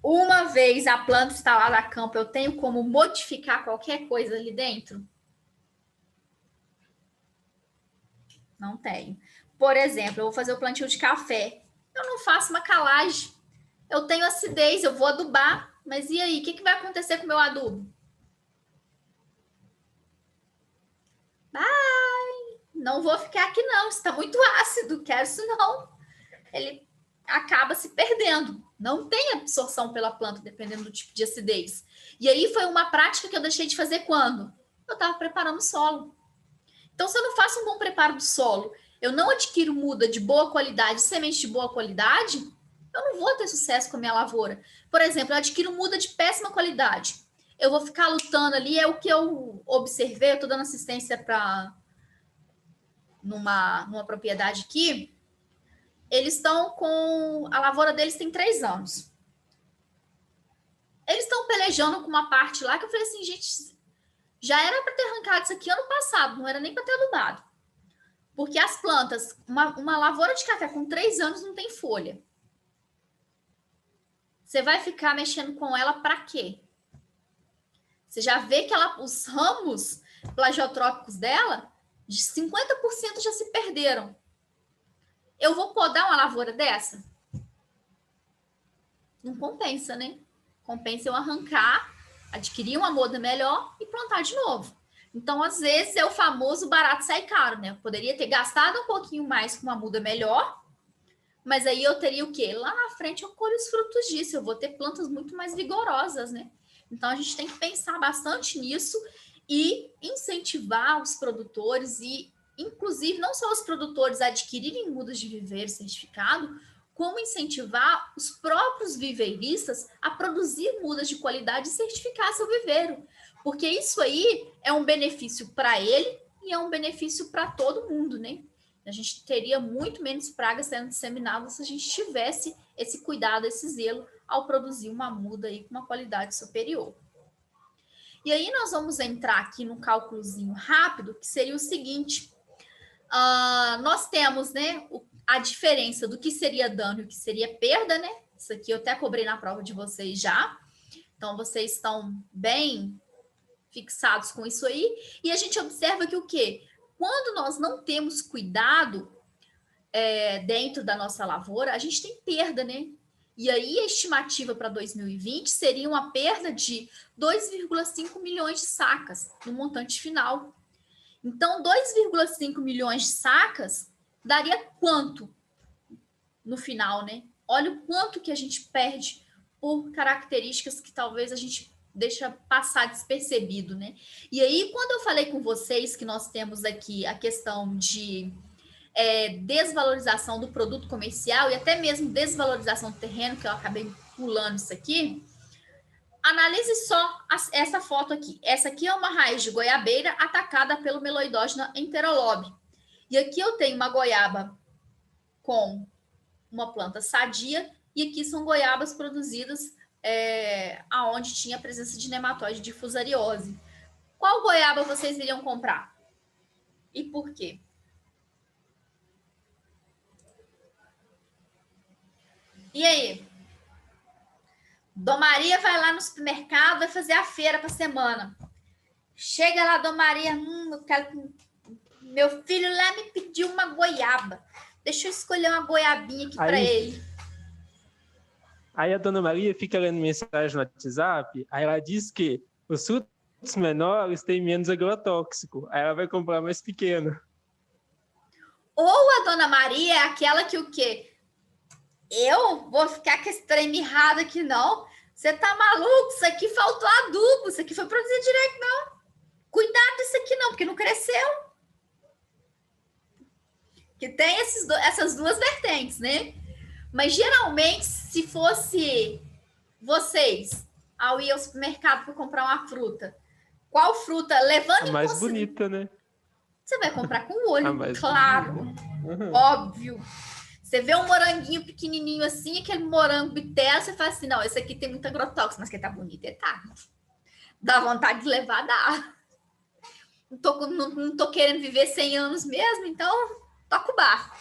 Uma vez a planta instalada a campo, eu tenho como modificar qualquer coisa ali dentro? Não tenho. Por exemplo, eu vou fazer o plantio de café. Eu não faço uma calagem. Eu tenho acidez, eu vou adubar. Mas e aí, o que vai acontecer com o meu adubo? Não vou ficar aqui não, está muito ácido, quero isso não. Ele acaba se perdendo. Não tem absorção pela planta, dependendo do tipo de acidez. E aí foi uma prática que eu deixei de fazer quando? Eu estava preparando o solo. Então, se eu não faço um bom preparo do solo, eu não adquiro muda de boa qualidade, semente de boa qualidade, eu não vou ter sucesso com a minha lavoura. Por exemplo, eu adquiro muda de péssima qualidade. Eu vou ficar lutando ali, é o que eu observei, eu estou dando assistência para numa propriedade aqui, eles estão com... A lavoura deles tem 3 anos. Eles estão pelejando com uma parte lá que eu falei assim, gente, já era para ter arrancado isso aqui ano passado, não era nem para ter adubado. Porque as plantas, uma lavoura de café com 3 anos não tem folha. Você vai ficar mexendo com ela para quê? Você já vê que os ramos plagiotrópicos dela, de 50% já se perderam. Eu vou podar uma lavoura dessa? Não compensa, né? Compensa eu arrancar, adquirir uma muda melhor e plantar de novo. Então, às vezes, é o famoso barato sai caro, né? Eu poderia ter gastado um pouquinho mais com uma muda melhor, mas aí eu teria o quê? Lá na frente eu colho os frutos disso, eu vou ter plantas muito mais vigorosas, né? Então, a gente tem que pensar bastante nisso e incentivar os produtores e, inclusive, não só os produtores a adquirirem mudas de viveiro certificado, como incentivar os próprios viveiristas a produzir mudas de qualidade e certificar seu viveiro. Porque isso aí é um benefício para ele e é um benefício para todo mundo, né? A gente teria muito menos pragas sendo disseminadas se a gente tivesse esse cuidado, esse zelo ao produzir uma muda aí com uma qualidade superior. E aí nós vamos entrar aqui num cálculozinho rápido, que seria o seguinte. Nós temos, né, a diferença do que seria dano e o que seria perda, né? Isso aqui eu até cobrei na prova de vocês já. Então, vocês estão bem fixados com isso aí. E a gente observa que o quê? Quando nós não temos cuidado dentro da nossa lavoura, a gente tem perda, né? E aí a estimativa para 2020 seria uma perda de 2,5 milhões de sacas no montante final. Então, 2,5 milhões de sacas daria quanto no final, né? Olha o quanto que a gente perde por características que talvez a gente deixa passar despercebido, né? E aí, quando eu falei com vocês que nós temos aqui a questão de desvalorização do produto comercial e até mesmo desvalorização do terreno, que eu acabei pulando isso aqui, analise só essa foto aqui. Essa aqui é uma raiz de goiabeira atacada pelo Meloidogena enterolobe. E aqui eu tenho uma goiaba com uma planta sadia e aqui são goiabas produzidas aonde tinha a presença de nematóide de fusariose. Qual goiaba vocês iriam comprar? E por quê? E aí? Dom Maria vai lá no supermercado, vai fazer a feira para a semana. Chega lá, Dom Maria, eu quero... meu filho lá me pediu uma goiaba. Deixa eu escolher uma goiabinha aqui para ele. Aí a Dona Maria fica lendo mensagem no WhatsApp, aí ela diz que os frutos menores têm menos agrotóxico. Aí ela vai comprar mais pequeno. Ou a Dona Maria é aquela que o quê? Eu vou ficar com esse trem mirrado aqui, não. Você tá maluco? Isso aqui faltou adubo. Isso aqui foi produzido direito, não. Cuidado disso aqui, não, porque não cresceu. Que tem essas duas vertentes, né? Mas, geralmente, se fosse Vocês, ao ir ao supermercado para comprar uma fruta, qual fruta, levando A mais bonita, né? Você vai comprar com o olho, A mais claro, Uhum. óbvio. Você vê um moranguinho pequenininho assim, aquele morango bitelo, você fala assim, não, esse aqui tem muita agrotóxico, mas que tá bonito, tá. Dá vontade de levar, dá. Não tô querendo viver 100 anos mesmo, então toca o barco.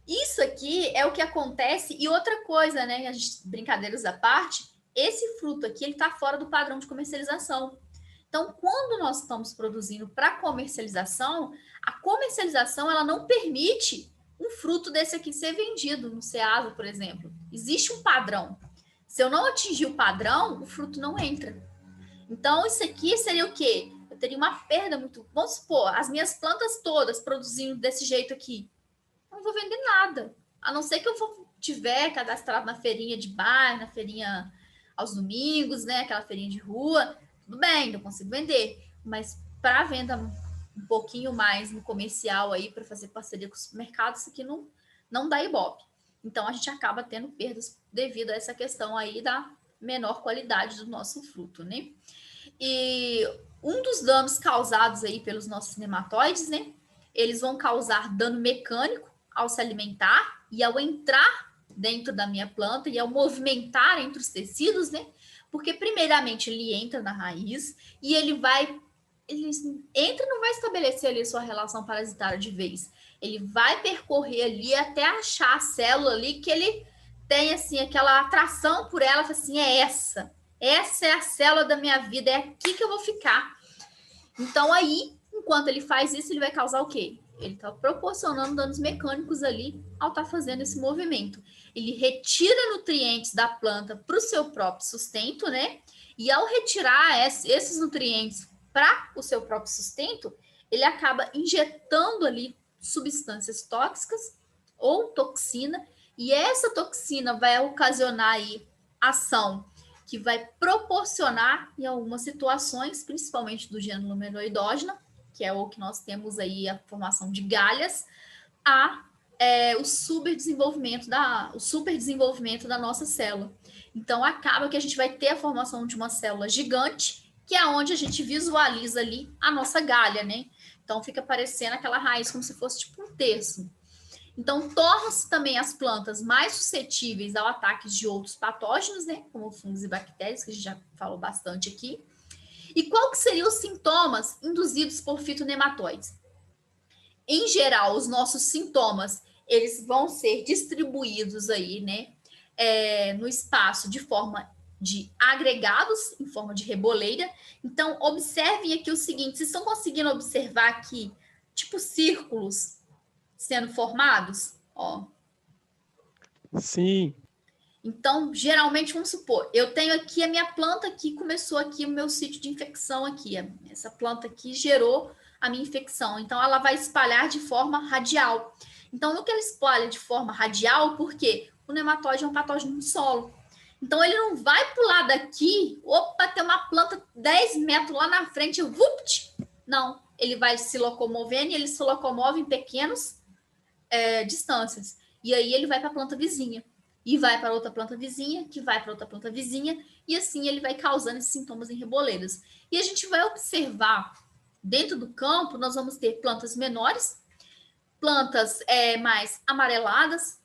Isso aqui é o que acontece. E outra coisa, né? Brincadeiras à parte, esse fruto aqui, ele tá fora do padrão de comercialização. Então, quando nós estamos produzindo para comercialização, a comercialização ela não permite um fruto desse aqui ser vendido no Ceasa, por exemplo. Existe um padrão. Se eu não atingir o padrão, o fruto não entra. Então, isso aqui seria o quê? Eu teria uma perda muito... Vamos supor, as minhas plantas todas produzindo desse jeito aqui. Eu não vou vender nada. A não ser que eu tiver cadastrado na feirinha de bairro, na feirinha aos domingos, né? Aquela feirinha de rua. Tudo bem, eu consigo vender. Mas para venda um pouquinho mais no comercial aí, para fazer parceria com os supermercados, isso aqui não dá ibope. Então, a gente acaba tendo perdas devido a essa questão aí da menor qualidade do nosso fruto, né? E um dos danos causados aí pelos nossos nematóides, né? Eles vão causar dano mecânico ao se alimentar e ao entrar dentro da minha planta e ao movimentar entre os tecidos, né? Porque primeiramente ele entra na raiz e ele entra e não vai estabelecer ali a sua relação parasitária de vez. Ele vai percorrer ali até achar a célula ali que ele tem assim aquela atração por ela, assim, essa é a célula da minha vida, é aqui que eu vou ficar. Então aí, enquanto ele faz isso, ele vai causar o quê? Ele está proporcionando danos mecânicos ali ao estar fazendo esse movimento. Ele retira nutrientes da planta para o seu próprio sustento, né? E ao retirar esses nutrientes para o seu próprio sustento, ele acaba injetando ali substâncias tóxicas ou toxina, e essa toxina vai ocasionar aí ação que vai proporcionar em algumas situações, principalmente do gênero luminoidógeno, que é o que nós temos aí a formação de galhas, o superdesenvolvimento da nossa célula. Então, acaba que a gente vai ter a formação de uma célula gigante, que é onde a gente visualiza ali a nossa galha, né? Então, fica parecendo aquela raiz como se fosse tipo um terço. Então, tornam-se também as plantas mais suscetíveis ao ataque de outros patógenos, né? Como fungos e bactérias, que a gente já falou bastante aqui. E qual que seriam os sintomas induzidos por fitonematóides? Em geral, os nossos sintomas, eles vão ser distribuídos aí, né? No espaço de forma de agregados, em forma de reboleira. Então, observem aqui o seguinte, vocês estão conseguindo observar aqui, tipo círculos sendo formados? Ó. Sim. Então, geralmente, vamos supor, eu tenho aqui a minha planta aqui, começou aqui o meu sítio de infecção aqui. Essa planta aqui gerou a minha infecção. Então, ela vai espalhar de forma radial. Então, no que ela espalha de forma radial, porque o nematóide é um patógeno no solo. Então, ele não vai pular daqui, opa, tem uma planta 10 metros lá na frente, vupt! Não, ele vai se locomovendo e ele se locomove em pequenas distâncias. E aí ele vai para a planta vizinha. E vai para outra planta vizinha, que vai para outra planta vizinha, e assim ele vai causando esses sintomas em reboleiras. E a gente vai observar, dentro do campo, nós vamos ter plantas menores, plantas mais amareladas,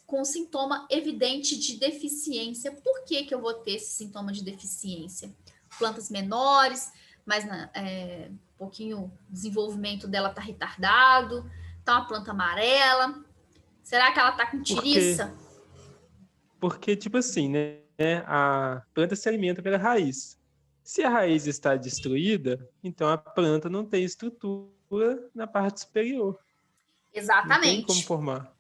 com sintoma evidente de deficiência. Por que eu vou ter esse sintoma de deficiência? Plantas menores, mas um pouquinho o desenvolvimento dela está retardado, tá uma planta amarela. Será que ela tá com tiriça? Porque, tipo assim, né? A planta se alimenta pela raiz. Se a raiz está destruída, então a planta não tem estrutura na parte superior. Exatamente. Não tem como formar.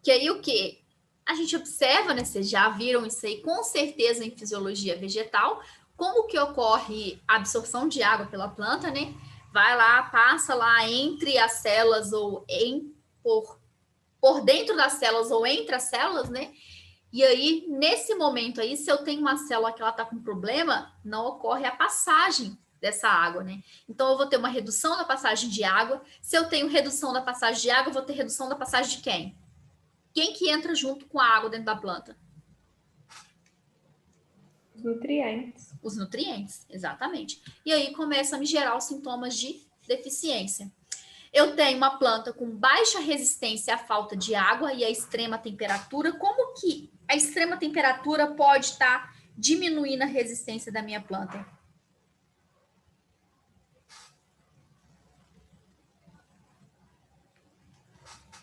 Que aí o quê? A gente observa, né? Vocês já viram isso aí com certeza em fisiologia vegetal, como que ocorre a absorção de água pela planta, né? Vai lá, passa lá entre as células ou por dentro das células ou entre as células, né? E aí, nesse momento aí, se eu tenho uma célula que ela tá com problema, não ocorre a passagem dessa água, né? Então, eu vou ter uma redução da passagem de água. Se eu tenho redução da passagem de água, eu vou ter redução da passagem de quem? Quem que entra junto com a água dentro da planta? Nutrientes. Os nutrientes, exatamente. E aí começa a me gerar os sintomas de deficiência. Eu tenho uma planta com baixa resistência à falta de água e à extrema temperatura. Como que a extrema temperatura pode estar diminuindo a resistência da minha planta?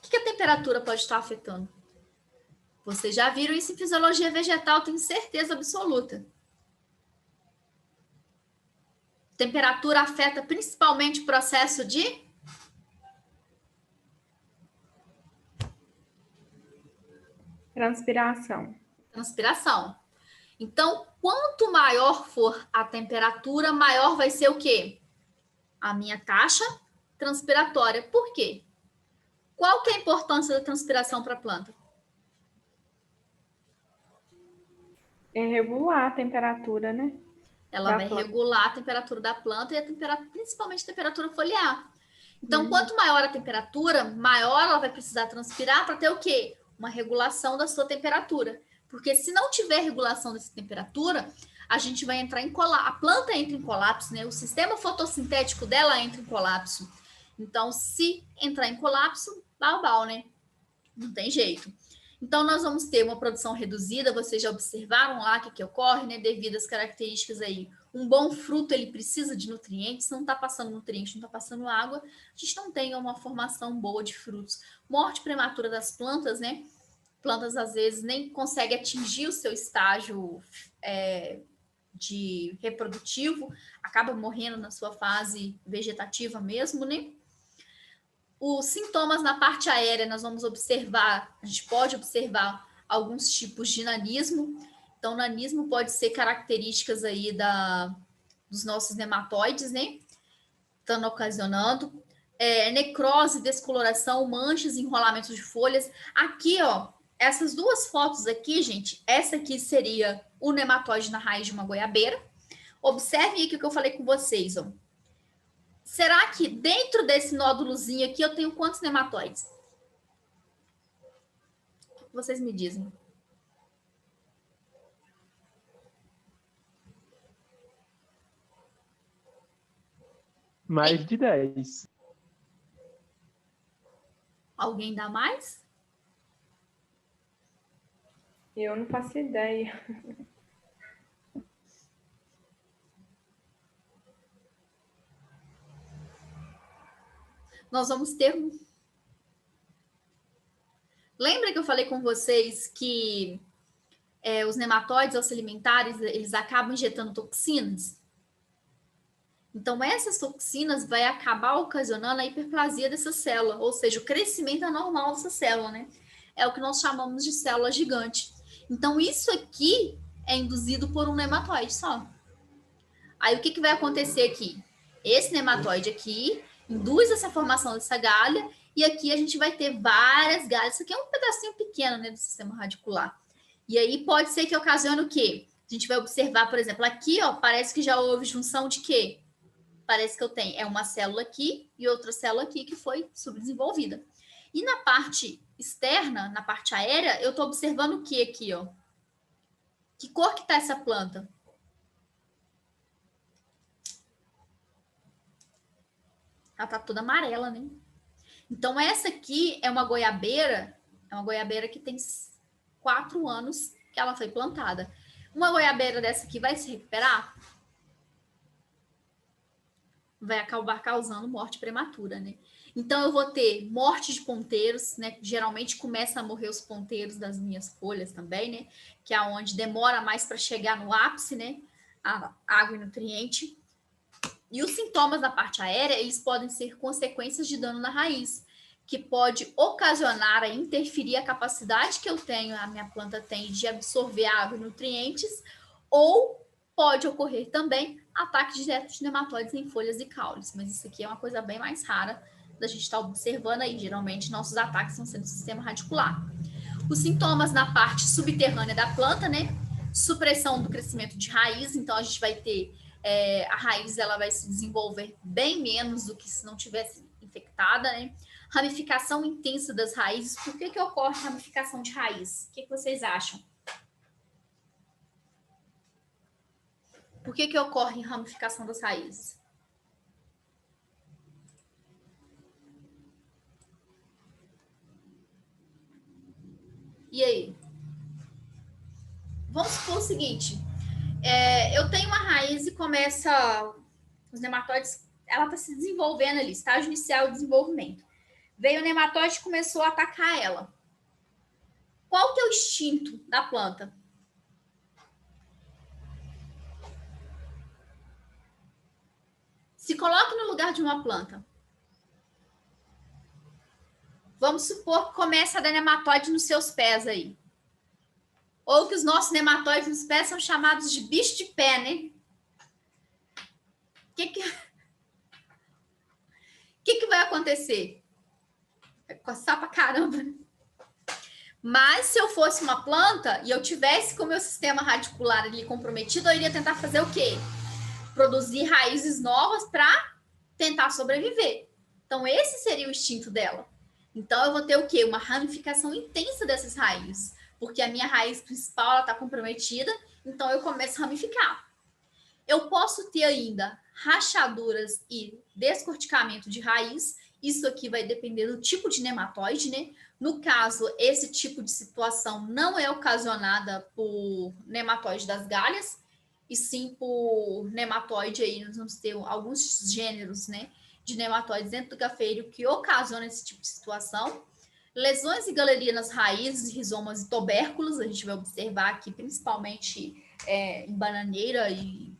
O que a temperatura pode estar afetando? Vocês já viram isso em fisiologia vegetal, tenho certeza absoluta. Temperatura afeta principalmente o processo de transpiração. Então, quanto maior for a temperatura, maior vai ser o quê? A minha taxa transpiratória. Por quê? Qual que é a importância da transpiração para a planta? É regular a temperatura, né? Ela vai regular a temperatura da planta e principalmente a temperatura foliar. Então, quanto maior a temperatura, maior ela vai precisar transpirar para ter o quê? Uma regulação da sua temperatura. Porque se não tiver regulação dessa temperatura, a gente vai entrar em colapso. A planta entra em colapso, né? O sistema fotossintético dela entra em colapso. Então, se entrar em colapso, bau, né? Não tem jeito. Então, nós vamos ter uma produção reduzida, vocês já observaram lá o que ocorre, né? Devido às características aí. Um bom fruto, ele precisa de nutrientes, não está passando nutriente, não está passando água, a gente não tem uma formação boa de frutos. Morte prematura das plantas, né? Plantas, às vezes, nem conseguem atingir o seu estágio de reprodutivo, acaba morrendo na sua fase vegetativa mesmo, né? Os sintomas na parte aérea, nós vamos observar, a gente pode observar alguns tipos de nanismo. Então, nanismo pode ser características aí dos nossos nematóides, né? Estando ocasionando. Necrose, descoloração, manchas, enrolamentos de folhas. Aqui, ó, essas duas fotos aqui, gente, essa aqui seria o nematóide na raiz de uma goiabeira. Observem aqui o que eu falei com vocês, ó. Será que dentro desse nódulozinho aqui eu tenho quantos nematóides? O que vocês me dizem? Mais de 10. Alguém dá mais? Eu não faço ideia. Nós vamos ter Lembra que eu falei com vocês que os nematóides, ao se alimentarem, eles acabam injetando toxinas? Então, essas toxinas vai acabar ocasionando a hiperplasia dessa célula, ou seja, o crescimento anormal dessa célula, né? É o que nós chamamos de célula gigante. Então, isso aqui é induzido por um nematóide só. Aí, o que vai acontecer aqui? Esse nematóide aqui induz essa formação dessa galha, e aqui a gente vai ter várias galhas. Isso aqui é um pedacinho pequeno, né, do sistema radicular. E aí pode ser que ocasione o quê? A gente vai observar, por exemplo, aqui, ó, parece que já houve junção de quê? Parece que eu tenho uma célula aqui e outra célula aqui que foi subdesenvolvida. E na parte externa, na parte aérea, eu estou observando o que aqui, ó? Que cor que está essa planta? Ela está toda amarela, né? Então, essa aqui é uma goiabeira que tem 4 anos que ela foi plantada. Uma goiabeira dessa aqui vai se recuperar? Vai acabar causando morte prematura, né? Então, eu vou ter morte de ponteiros, né? Geralmente começa a morrer os ponteiros das minhas folhas também, né? Que é onde demora mais para chegar no ápice, né? A água e nutriente. E os sintomas da parte aérea, eles podem ser consequências de dano na raiz, que pode ocasionar a interferir a capacidade que a minha planta tem de absorver água e nutrientes, ou pode ocorrer também ataque direto de nematóides em folhas e caules. Mas isso aqui é uma coisa bem mais rara da gente estar observando aí. Geralmente, nossos ataques estão sendo no sistema radicular. Os sintomas na parte subterrânea da planta, né? Supressão do crescimento de raiz. Então, a gente vai ter a raiz, ela vai se desenvolver bem menos do que se não tivesse infectada, né? Ramificação intensa das raízes. Por que ocorre ramificação de raiz? O que vocês acham? Por que que ocorre ramificação das raízes? E aí? Vamos supor o seguinte, eu tenho uma raiz e começa, os nematóides, ela está se desenvolvendo ali, estágio inicial de desenvolvimento. Veio o nematóide e começou a atacar ela. Qual que é o instinto da planta? Se coloque no lugar de uma planta. Vamos supor que começa a dar nematóide nos seus pés aí. Ou que os nossos nematóides nos pés são chamados de bicho de pé, né? O que vai acontecer? Vai coçar pra caramba. Mas se eu fosse uma planta e eu tivesse com o meu sistema radicular ali comprometido, eu iria tentar fazer o quê? Produzir raízes novas para tentar sobreviver. Então, esse seria o instinto dela. Então, eu vou ter o quê? Uma ramificação intensa dessas raízes. Porque a minha raiz principal está comprometida, então eu começo a ramificar. Eu posso ter ainda rachaduras e descorticamento de raiz. Isso aqui vai depender do tipo de nematóide, né? No caso, esse tipo de situação não é ocasionada por nematóide das galhas, e sim por nematóide aí, nós vamos ter alguns gêneros, né, de nematóides dentro do gafeiro que ocasionam esse tipo de situação. Lesões e galeria nas raízes, rizomas e tubérculos, a gente vai observar aqui principalmente em bananeira e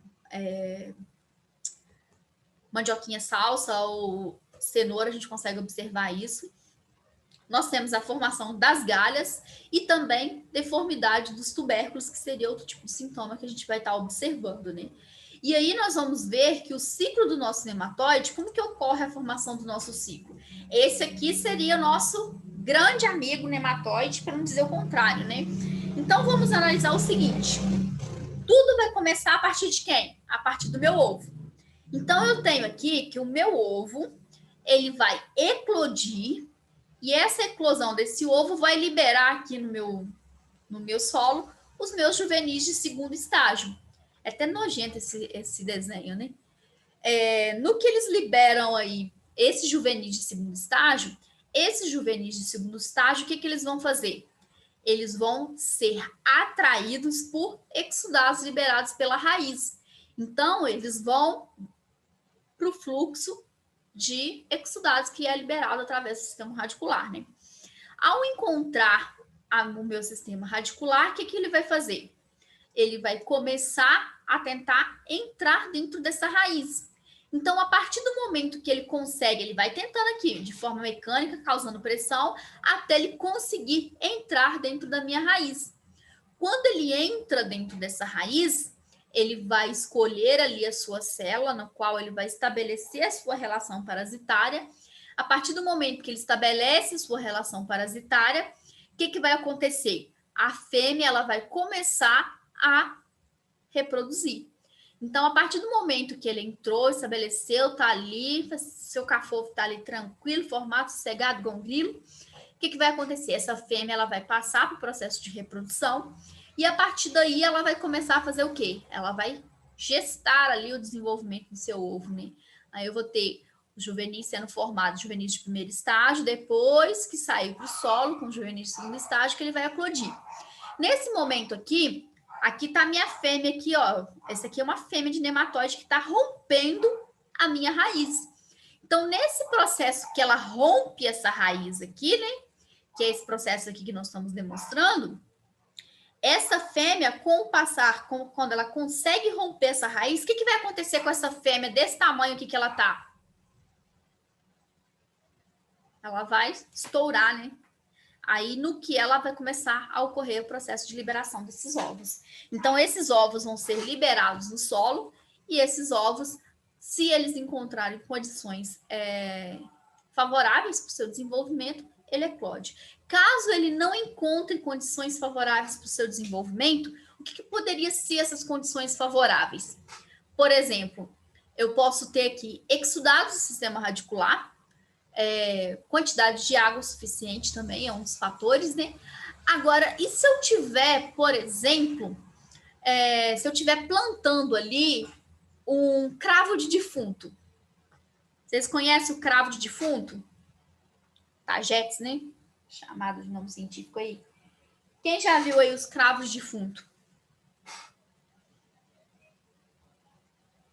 mandioquinha salsa ou cenoura, a gente consegue observar isso. Nós temos a formação das galhas e também deformidade dos tubérculos, que seria outro tipo de sintoma que a gente vai estar observando, né? E aí nós vamos ver que o ciclo do nosso nematóide, como que ocorre a formação do nosso ciclo? Esse aqui seria o nosso grande amigo nematóide, para não dizer o contrário, né? Então vamos analisar o seguinte: tudo vai começar a partir de quem? A partir do meu ovo. Então eu tenho aqui que o meu ovo, ele vai eclodir, e essa eclosão desse ovo vai liberar aqui no meu solo os meus juvenis de segundo estágio. É até nojento esse desenho, né? No que eles liberam aí esses juvenis de segundo estágio, o que eles vão fazer? Eles vão ser atraídos por exudados liberados pela raiz. Então, eles vão para o fluxo de exudados que é liberado através do sistema radicular, né? Ao encontrar o meu sistema radicular, o que ele vai fazer? Ele vai começar a tentar entrar dentro dessa raiz. Então, a partir do momento que ele consegue, ele vai tentando aqui, de forma mecânica, causando pressão, até ele conseguir entrar dentro da minha raiz. Quando ele entra dentro dessa raiz, ele vai escolher ali a sua célula, na qual ele vai estabelecer a sua relação parasitária. A partir do momento que ele estabelece a sua relação parasitária, o que vai acontecer? A fêmea ela vai começar a reproduzir. Então, a partir do momento que ele entrou, estabeleceu, tá ali, seu cafofo tá ali tranquilo, formato sossegado, gongrilo, o que vai acontecer? Essa fêmea ela vai passar para o processo de reprodução e a partir daí ela vai começar a fazer o quê? Ela vai gestar ali o desenvolvimento do seu ovo, né? Aí eu vou ter os juvenis sendo formados, juvenis de primeiro estágio, depois que sair para o solo com juvenis de segundo estágio, que ele vai eclodir. Nesse momento aqui tá a minha fêmea aqui, ó. Essa aqui é uma fêmea de nematóide que está rompendo a minha raiz. Então, nesse processo que ela rompe essa raiz aqui, né? Que é esse processo aqui que nós estamos demonstrando, essa fêmea, quando ela consegue romper essa raiz, o que vai acontecer com essa fêmea desse tamanho aqui que ela tá? Ela vai estourar, né? Aí, no que ela vai começar a ocorrer o processo de liberação desses ovos. Então, esses ovos vão ser liberados no solo e esses ovos, se eles encontrarem condições favoráveis para o seu desenvolvimento, ele eclode. Caso ele não encontre condições favoráveis para o seu desenvolvimento, o que poderia ser essas condições favoráveis? Por exemplo, eu posso ter aqui exudados do sistema radicular, quantidade de água suficiente também é um dos fatores, né? Agora, e se eu tiver, por exemplo, se eu estiver plantando ali um cravo de defunto. Vocês conhecem o cravo de defunto? Tagetes, né? Chamado de nome científico aí. Quem já viu aí os cravos de defunto?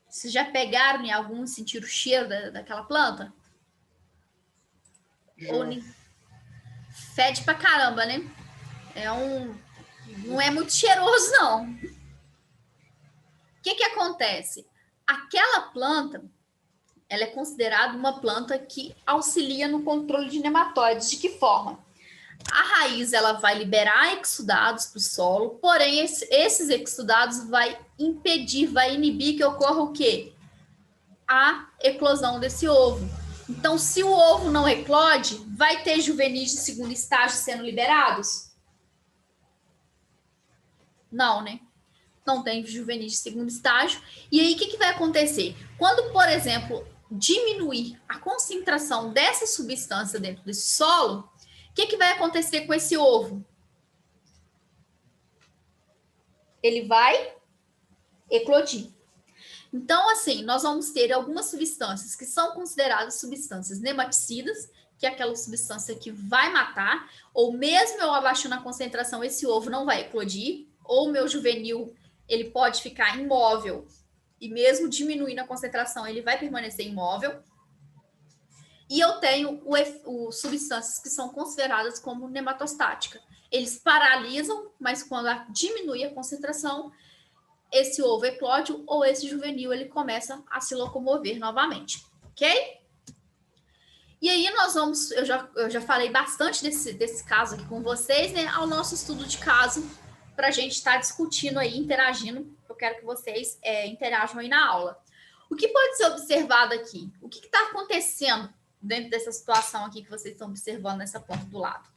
Vocês já pegaram em algum, sentiram o cheiro daquela planta? Ou nem... Fede pra caramba, né? Não é muito cheiroso, não. O que acontece? Aquela planta, ela é considerada uma planta que auxilia no controle de nematóides. De que forma? A raiz ela vai liberar exudados para o solo, porém esses exudados vai impedir, vai inibir que ocorra o quê? A eclosão desse ovo. Então, se o ovo não eclode, vai ter juvenis de segundo estágio sendo liberados? Não, né? Não tem juvenis de segundo estágio. E aí, o que vai acontecer? Quando, por exemplo, diminuir a concentração dessa substância dentro desse solo, o que vai acontecer com esse ovo? Ele vai eclodir. Então, assim, nós vamos ter algumas substâncias que são consideradas substâncias nematicidas, que é aquela substância que vai matar, ou mesmo eu abaixando a concentração, esse ovo não vai eclodir, ou o meu juvenil, ele pode ficar imóvel, e mesmo diminuindo a concentração, ele vai permanecer imóvel. E eu tenho substâncias que são consideradas como nematostática. Eles paralisam, mas quando diminui a concentração, esse ovo eclode ou esse juvenil ele começa a se locomover novamente, ok? E aí nós vamos, eu já falei bastante desse caso aqui com vocês, né? Ao nosso estudo de caso, para a gente estar discutindo aí, interagindo. Eu quero que vocês interajam aí na aula. O que pode ser observado aqui? O que está acontecendo dentro dessa situação aqui que vocês estão observando nessa ponta do lado?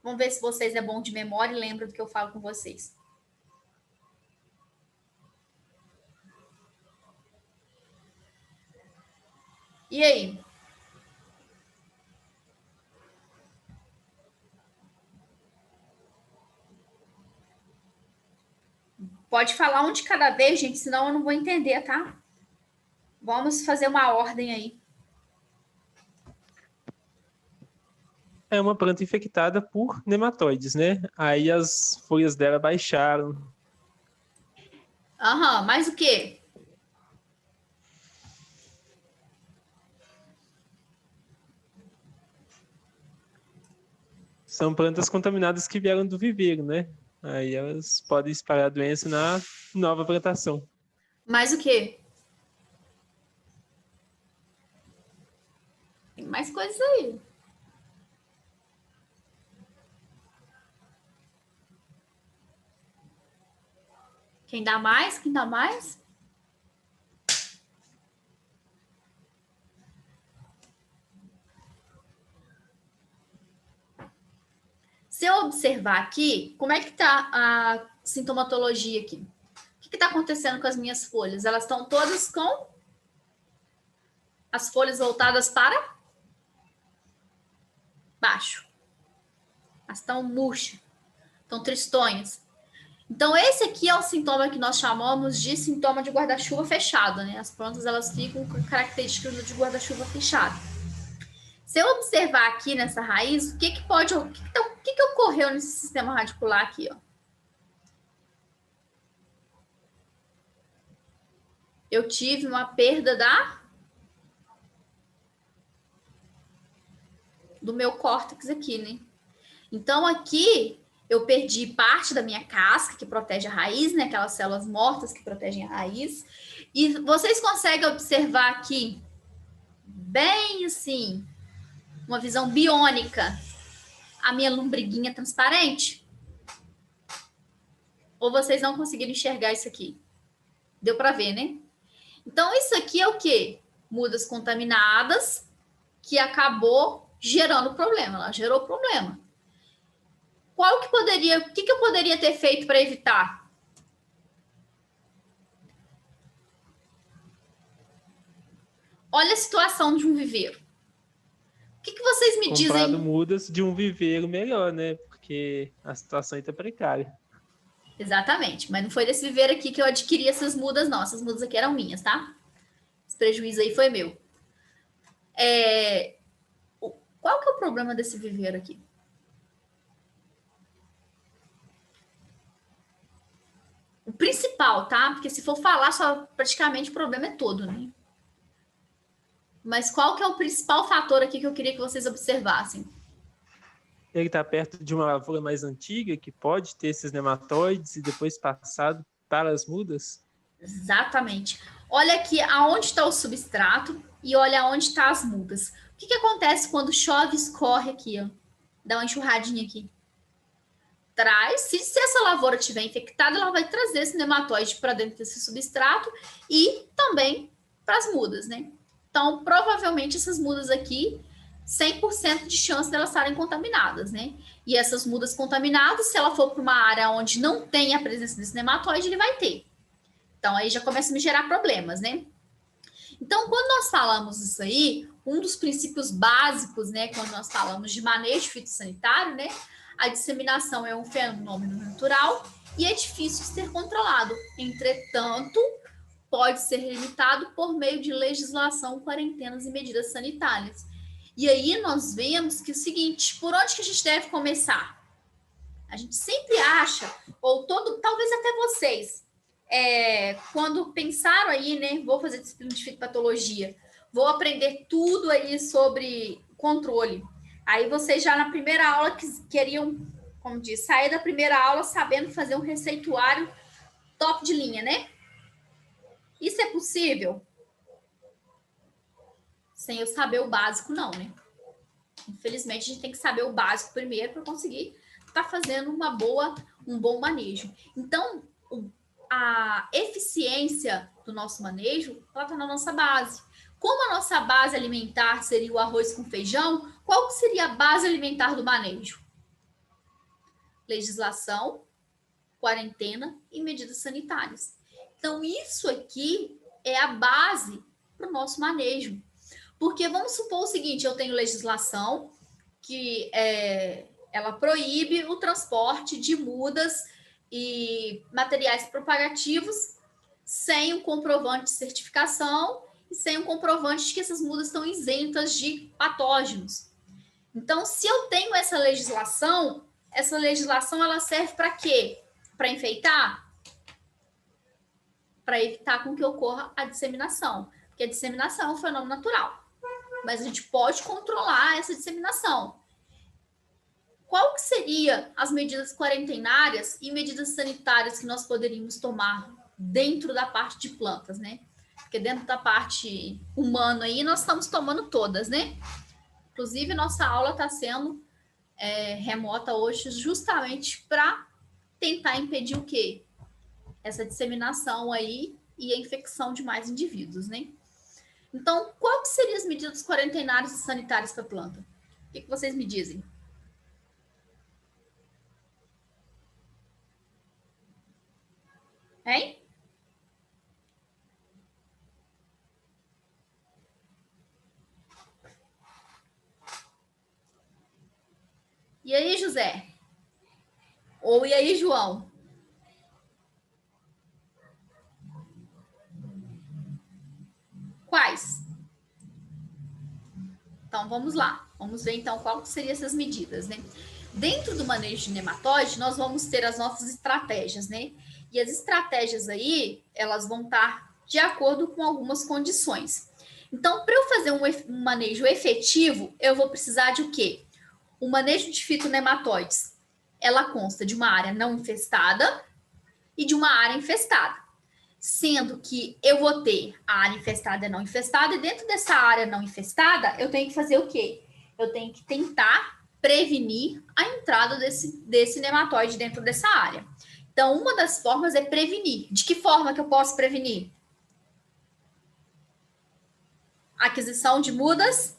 Vamos ver se vocês é bom de memória e lembram do que eu falo com vocês. E aí? Pode falar um de cada vez, gente, senão eu não vou entender, tá? Vamos fazer uma ordem aí. É uma planta infectada por nematóides, né? Aí as folhas dela baixaram. Aham, mais o quê? São plantas contaminadas que vieram do viveiro, né? Aí elas podem espalhar a doença na nova plantação. Mais o quê? Tem mais coisas aí. Quem dá mais? Quem dá mais? Se eu observar aqui, como é que está a sintomatologia aqui? O que está acontecendo com as minhas folhas? Elas estão todas com as folhas voltadas para baixo. Elas estão murchas, estão tristonhas. Então, esse aqui é o sintoma que nós chamamos de sintoma de guarda-chuva fechado, né? As plantas, elas ficam com características de guarda-chuva fechado. Se eu observar aqui nessa raiz, o que ocorreu nesse sistema radicular aqui, ó? Eu tive uma perda do meu córtex aqui, né? Então, aqui eu perdi parte da minha casca, que protege a raiz, né? Aquelas células mortas que protegem a raiz. E vocês conseguem observar aqui, bem assim, uma visão biônica, a minha lombriguinha transparente? Ou vocês não conseguiram enxergar isso aqui? Deu para ver, né? Então, isso aqui é o quê? Mudas contaminadas que acabou gerando problema. Ela gerou problema. O que eu poderia ter feito para evitar? Olha a situação de um viveiro. O que vocês me dizem? Comprado mudas de um viveiro melhor, né? Porque a situação está precária. Exatamente, mas não foi desse viveiro aqui que eu adquiri essas mudas, não. Essas mudas aqui eram minhas, tá? Esse prejuízo aí foi meu. Qual que é o problema desse viveiro aqui? O principal, tá? Porque se for falar, só praticamente o problema é todo, né? Mas qual que é o principal fator aqui que eu queria que vocês observassem? Ele está perto de uma lavoura mais antiga, que pode ter esses nematóides e depois passado para as mudas? Exatamente. Olha aqui aonde está o substrato e olha aonde estão as mudas. O que acontece quando chove e escorre aqui, ó? Dá uma enxurradinha aqui. Se essa lavoura estiver infectada, ela vai trazer esse nematóide para dentro desse substrato e também para as mudas, né? Então, provavelmente essas mudas aqui, 100% de chance delas estarem contaminadas, né? E essas mudas contaminadas, se ela for para uma área onde não tem a presença desse nematóide, ele vai ter. Então, aí já começa a me gerar problemas, né? Então, quando nós falamos isso aí, um dos princípios básicos, né, quando nós falamos de manejo fitossanitário, né, a disseminação é um fenômeno natural e é difícil ser controlado. Entretanto, pode ser limitado por meio de legislação, quarentenas e medidas sanitárias. E aí nós vemos que é o seguinte, por onde que a gente deve começar? A gente sempre acha, ou talvez até vocês, quando pensaram aí, né, vou fazer disciplina de fitopatologia, vou aprender tudo aí sobre controle. Aí vocês já na primeira aula queriam, como diz, sair da primeira aula sabendo fazer um receituário top de linha, né? Isso é possível? Sem eu saber o básico, não, né? Infelizmente, a gente tem que saber o básico primeiro para conseguir estar fazendo um bom manejo. Então, a eficiência do nosso manejo, ela está na nossa base. Como a nossa base alimentar seria o arroz com feijão, qual seria a base alimentar do manejo? Legislação, quarentena e medidas sanitárias. Então, isso aqui é a base para o nosso manejo. Porque vamos supor o seguinte, eu tenho legislação que ela proíbe o transporte de mudas e materiais propagativos sem um comprovante de certificação e sem um comprovante de que essas mudas estão isentas de patógenos. Então, se eu tenho essa legislação ela serve para quê? Para enfeitar? Para evitar com que ocorra a disseminação. Porque a disseminação é um fenômeno natural. Mas a gente pode controlar essa disseminação. Qual que seria as medidas quarentenárias e medidas sanitárias que nós poderíamos tomar dentro da parte de plantas, né? Porque dentro da parte humana aí nós estamos tomando todas, né? Inclusive, nossa aula está sendo remota hoje justamente para tentar impedir o quê? Essa disseminação aí e a infecção de mais indivíduos, né? Então, qual que seriam as medidas quarentenárias e sanitárias para a planta? O que vocês me dizem? Hein? E aí, José? Ou e aí, João? Quais? Então, vamos lá. Vamos ver, então, qual seriam essas medidas, né? Dentro do manejo de nematóide, nós vamos ter as nossas estratégias, né? E as estratégias aí, elas vão estar de acordo com algumas condições. Então, para eu fazer um manejo efetivo, eu vou precisar de o quê? O manejo de fitonematóides, ela consta de uma área não infestada e de uma área infestada. Sendo que eu vou ter a área infestada e não infestada, e dentro dessa área não infestada, eu tenho que fazer o quê? Eu tenho que tentar prevenir a entrada desse nematóide dentro dessa área. Então, uma das formas é prevenir. De que forma que eu posso prevenir? Aquisição de mudas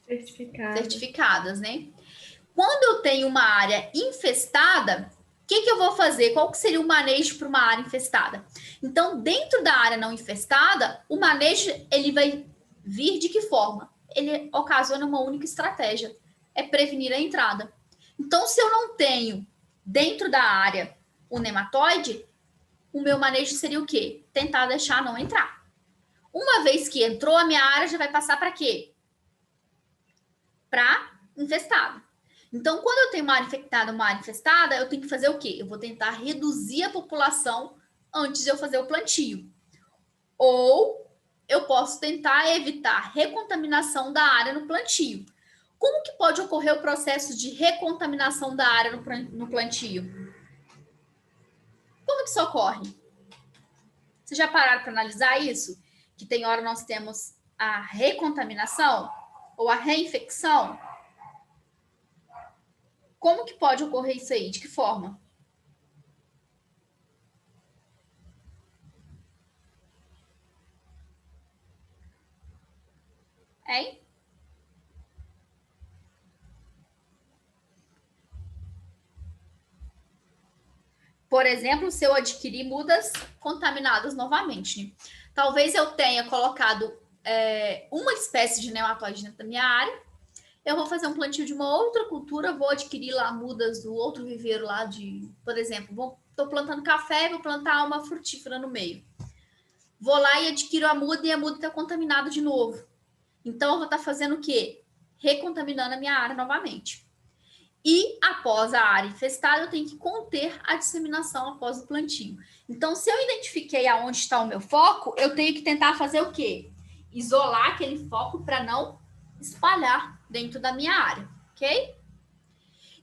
certificadas, né? Quando eu tenho uma área infestada, o que eu vou fazer? Qual que seria o manejo para uma área infestada? Então, dentro da área não infestada, o manejo ele vai vir de que forma? Ele ocasiona uma única estratégia, é prevenir a entrada. Então, se eu não tenho dentro da área o nematóide, o meu manejo seria o quê? Tentar deixar não entrar. Uma vez que entrou, a minha área já vai passar para quê? Para infestado. Então, quando eu tenho uma área infectada, uma área infestada, eu tenho que fazer o quê? Eu vou tentar reduzir a população antes de eu fazer o plantio. Ou eu posso tentar evitar recontaminação da área no plantio. Como que pode ocorrer o processo de recontaminação da área no plantio? Como que isso ocorre? Vocês já pararam para analisar isso? Que tem hora nós temos a recontaminação ou a reinfecção? Como que pode ocorrer isso aí? De que forma? Hein? Por exemplo, se eu adquirir mudas contaminadas novamente, né? Talvez eu tenha colocado uma espécie de nematóide dentro da minha área, eu vou fazer um plantio de uma outra cultura, vou adquirir lá mudas do outro viveiro lá de, por exemplo, estou plantando café e vou plantar uma frutífera no meio. Vou lá e adquiro a muda e a muda está contaminada de novo. Então, eu vou estar fazendo o quê? Recontaminando a minha área novamente. E após a área infestada, eu tenho que conter a disseminação após o plantio. Então, se eu identifiquei aonde está o meu foco, eu tenho que tentar fazer o quê? Isolar aquele foco para não espalhar dentro da minha área, ok?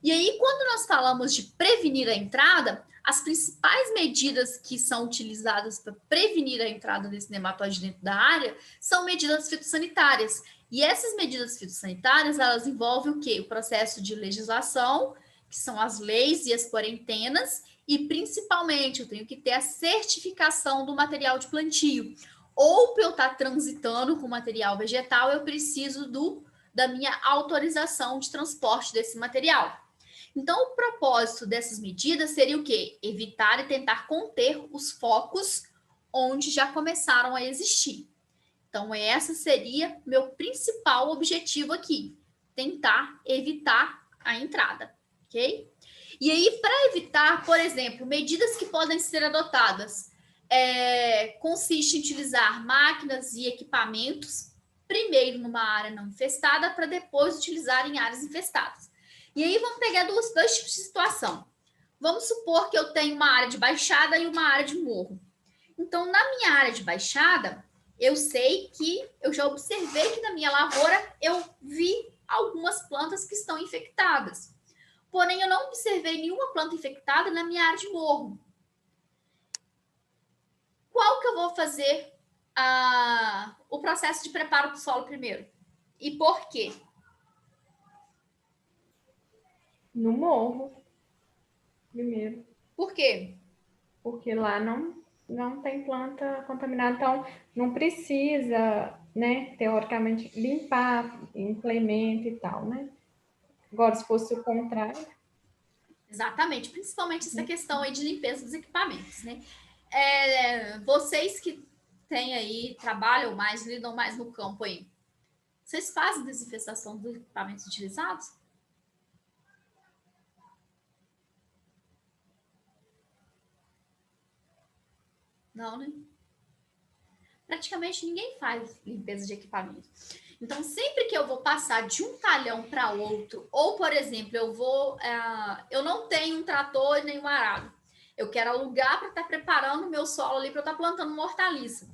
E aí, quando nós falamos de prevenir a entrada, as principais medidas que são utilizadas para prevenir a entrada desse nematóide dentro da área são medidas fitossanitárias. E essas medidas fitossanitárias, elas envolvem o quê? O processo de legislação, que são as leis e as quarentenas, e principalmente eu tenho que ter a certificação do material de plantio. Ou para eu estar transitando com material vegetal, eu preciso da minha autorização de transporte desse material. Então, o propósito dessas medidas seria o quê? Evitar e tentar conter os focos onde já começaram a existir. Então, esse seria meu principal objetivo aqui, tentar evitar a entrada, ok? E aí, para evitar, por exemplo, medidas que podem ser adotadas, consiste em utilizar máquinas e equipamentos, primeiro numa área não infestada, para depois utilizar em áreas infestadas. E aí, vamos pegar dois tipos de situação. Vamos supor que eu tenho uma área de baixada e uma área de morro. Então, na minha área de baixada, eu sei que eu já observei que na minha lavoura eu vi algumas plantas que estão infectadas. Porém, eu não observei nenhuma planta infectada na minha área de morro. Qual que eu vou fazer o processo de preparo do solo primeiro? E por quê? No morro, primeiro. Por quê? Porque lá não tem planta contaminada, então não precisa, né, teoricamente, limpar, implemento e tal, né? Agora, se fosse o contrário... Exatamente, principalmente essa questão aí de limpeza dos equipamentos, né? Vocês que têm aí, trabalham mais, lidam mais no campo aí, vocês fazem desinfestação dos equipamentos utilizados? Não, né? Praticamente ninguém faz limpeza de equipamento. Então, sempre que eu vou passar de um talhão para outro, ou, por exemplo, eu não tenho um trator nem um arado, eu quero alugar para estar preparando o meu solo ali para eu estar plantando uma hortaliça.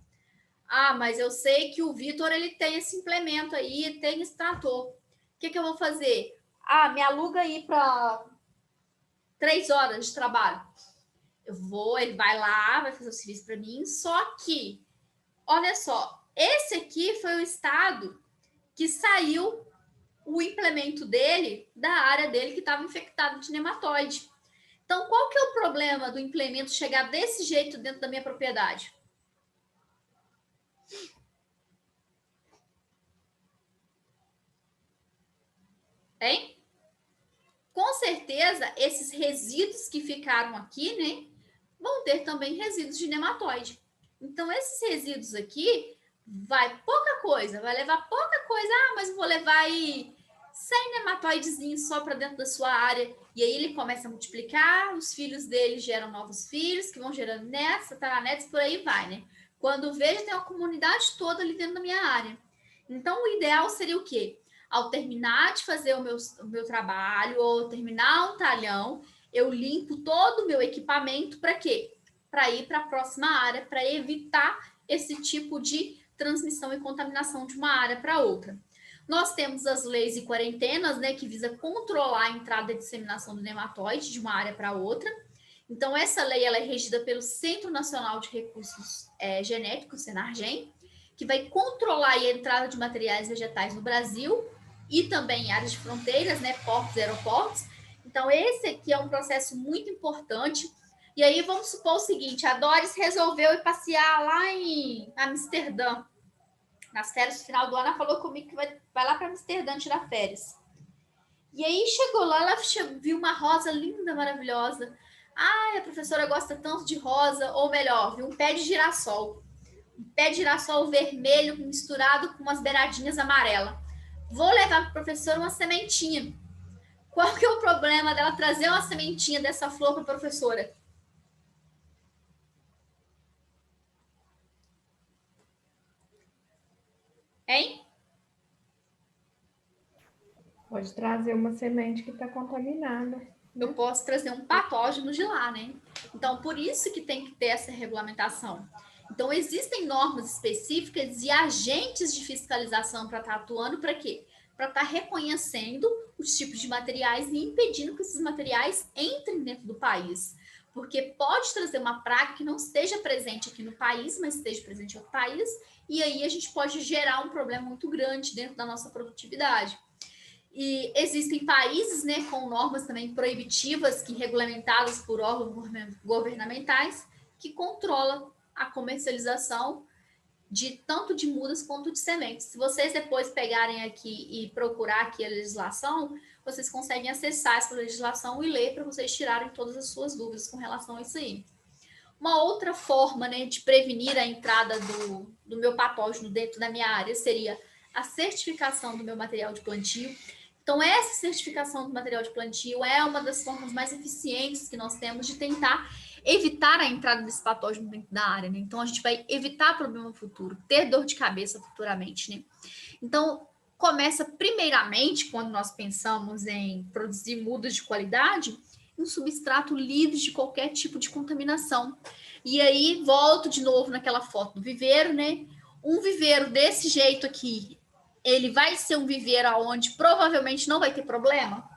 Ah, mas eu sei que o Vitor ele tem esse implemento aí, tem esse trator. O que eu vou fazer? Ah, me aluga aí para 3 horas de trabalho. Ele vai lá, vai fazer o serviço para mim, só que, olha só, esse aqui foi o estado que saiu o implemento dele da área dele que estava infectado de nematóide. Então, qual que é o problema do implemento chegar desse jeito dentro da minha propriedade? Hein? Com certeza, esses resíduos que ficaram aqui, né, vão ter também resíduos de nematóide. Então, esses resíduos aqui vai levar pouca coisa. Ah, mas eu vou levar aí 100 nematóidezinhos só para dentro da sua área, e aí ele começa a multiplicar, os filhos dele geram novos filhos, que vão gerando netos, tataranetos, por aí vai, né? Quando vejo, tem uma comunidade toda ali dentro da minha área. Então, o ideal seria o quê? Ao terminar de fazer o meu trabalho, ou terminar um talhão, eu limpo todo o meu equipamento para quê? Para ir para a próxima área, para evitar esse tipo de transmissão e contaminação de uma área para outra. Nós temos as leis e quarentenas, né, que visa controlar a entrada e disseminação do nematóide de uma área para outra. Então, essa lei ela é regida pelo Centro Nacional de Recursos Genéticos, Senargem, que vai controlar a entrada de materiais vegetais no Brasil e também em áreas de fronteiras, né, portos e aeroportos. Então, esse aqui é um processo muito importante. E aí, vamos supor o seguinte, a Doris resolveu ir passear lá em Amsterdã. Nas férias, no final do ano, ela falou comigo que vai lá para Amsterdã tirar férias. E aí, chegou lá, ela viu uma rosa linda, maravilhosa. Ah, a professora gosta tanto de rosa, ou melhor, viu um pé de girassol. Um pé de girassol vermelho misturado com umas beiradinhas amarelas. Vou levar para a professora uma sementinha. Qual que é o problema dela trazer uma sementinha dessa flor para a professora? Hein? Pode trazer uma semente que está contaminada. Eu posso trazer um patógeno de lá, né? Então, por isso que tem que ter essa regulamentação. Então, existem normas específicas e agentes de fiscalização para estar atuando para quê? Para estar reconhecendo os tipos de materiais e impedindo que esses materiais entrem dentro do país. Porque pode trazer uma praga que não esteja presente aqui no país, mas esteja presente em outro país, e aí a gente pode gerar um problema muito grande dentro da nossa produtividade. E existem países, né, com normas também proibitivas, que regulamentadas por órgãos governamentais, que controlam a comercialização de tanto de mudas quanto de sementes. Se vocês depois pegarem aqui e procurar aqui a legislação, vocês conseguem acessar essa legislação e ler para vocês tirarem todas as suas dúvidas com relação a isso aí. Uma outra forma, né, de prevenir a entrada do meu patógeno dentro da minha área seria a certificação do meu material de plantio. Então, essa certificação do material de plantio é uma das formas mais eficientes que nós temos de tentar evitar a entrada desse patógeno dentro da área, né? Então, a gente vai evitar problema futuro, ter dor de cabeça futuramente, né? Então, começa primeiramente, quando nós pensamos em produzir mudas de qualidade, um substrato livre de qualquer tipo de contaminação. E aí, volto de novo naquela foto do viveiro, né? Um viveiro desse jeito aqui, ele vai ser um viveiro onde provavelmente não vai ter problema?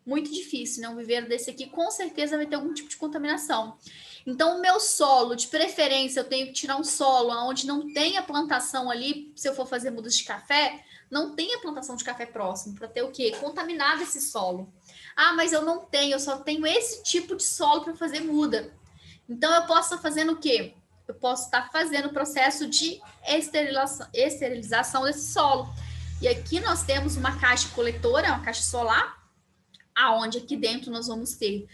Muito difícil, né? Um viveiro desse aqui com certeza vai ter algum tipo de contaminação. Então, o meu solo, de preferência, eu tenho que tirar um solo onde não tenha plantação ali, se eu for fazer mudas de café, não tenha plantação de café próximo, para ter o quê? Contaminado esse solo. Ah, mas eu não tenho, eu só tenho esse tipo de solo para fazer muda. Então, eu posso estar fazendo o quê? Eu posso estar fazendo o processo de esterilização desse solo. E aqui nós temos uma caixa coletora, uma caixa solar, aonde aqui dentro nós vamos ter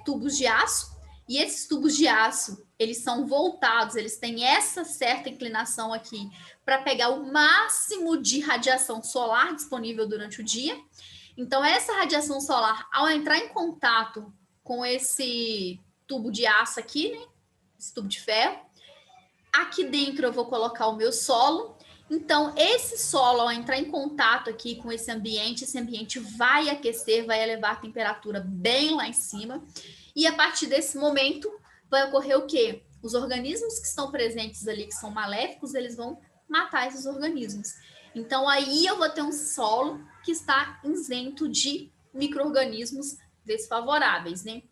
tubos de aço, e esses tubos de aço, eles são voltados, eles têm essa certa inclinação aqui para pegar o máximo de radiação solar disponível durante o dia. Então, essa radiação solar, ao entrar em contato com esse tubo de aço aqui, né, esse tubo de ferro, aqui dentro eu vou colocar o meu solo. Então, esse solo, ao entrar em contato aqui com esse ambiente vai aquecer, vai elevar a temperatura bem lá em cima. E a partir desse momento, vai ocorrer o quê? Os organismos que estão presentes ali, que são maléficos, eles vão matar esses organismos. Então, aí eu vou ter um solo que está isento de micro-organismos desfavoráveis, né?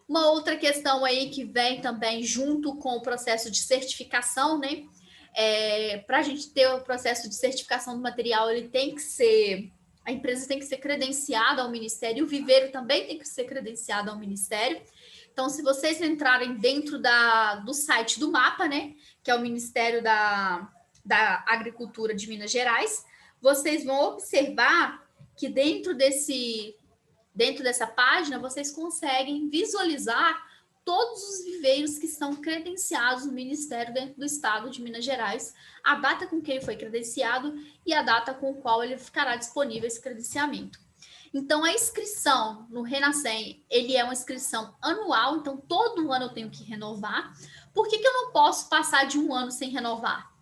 Uma outra questão aí que vem também junto com o processo de certificação, né? Para a gente ter o processo de certificação do material, ele tem que ser, a empresa tem que ser credenciada ao Ministério, o viveiro também tem que ser credenciado ao Ministério. Então, se vocês entrarem dentro do site do MAPA, né, que é o Ministério da Agricultura de Minas Gerais, vocês vão observar que dentro dessa página, vocês conseguem visualizar todos os viveiros que são credenciados no Ministério dentro do Estado de Minas Gerais, a data com que ele foi credenciado e a data com a qual ele ficará disponível esse credenciamento. Então, a inscrição no Renascem, ele é uma inscrição anual, então todo ano eu tenho que renovar. Por que eu não posso passar de um ano sem renovar?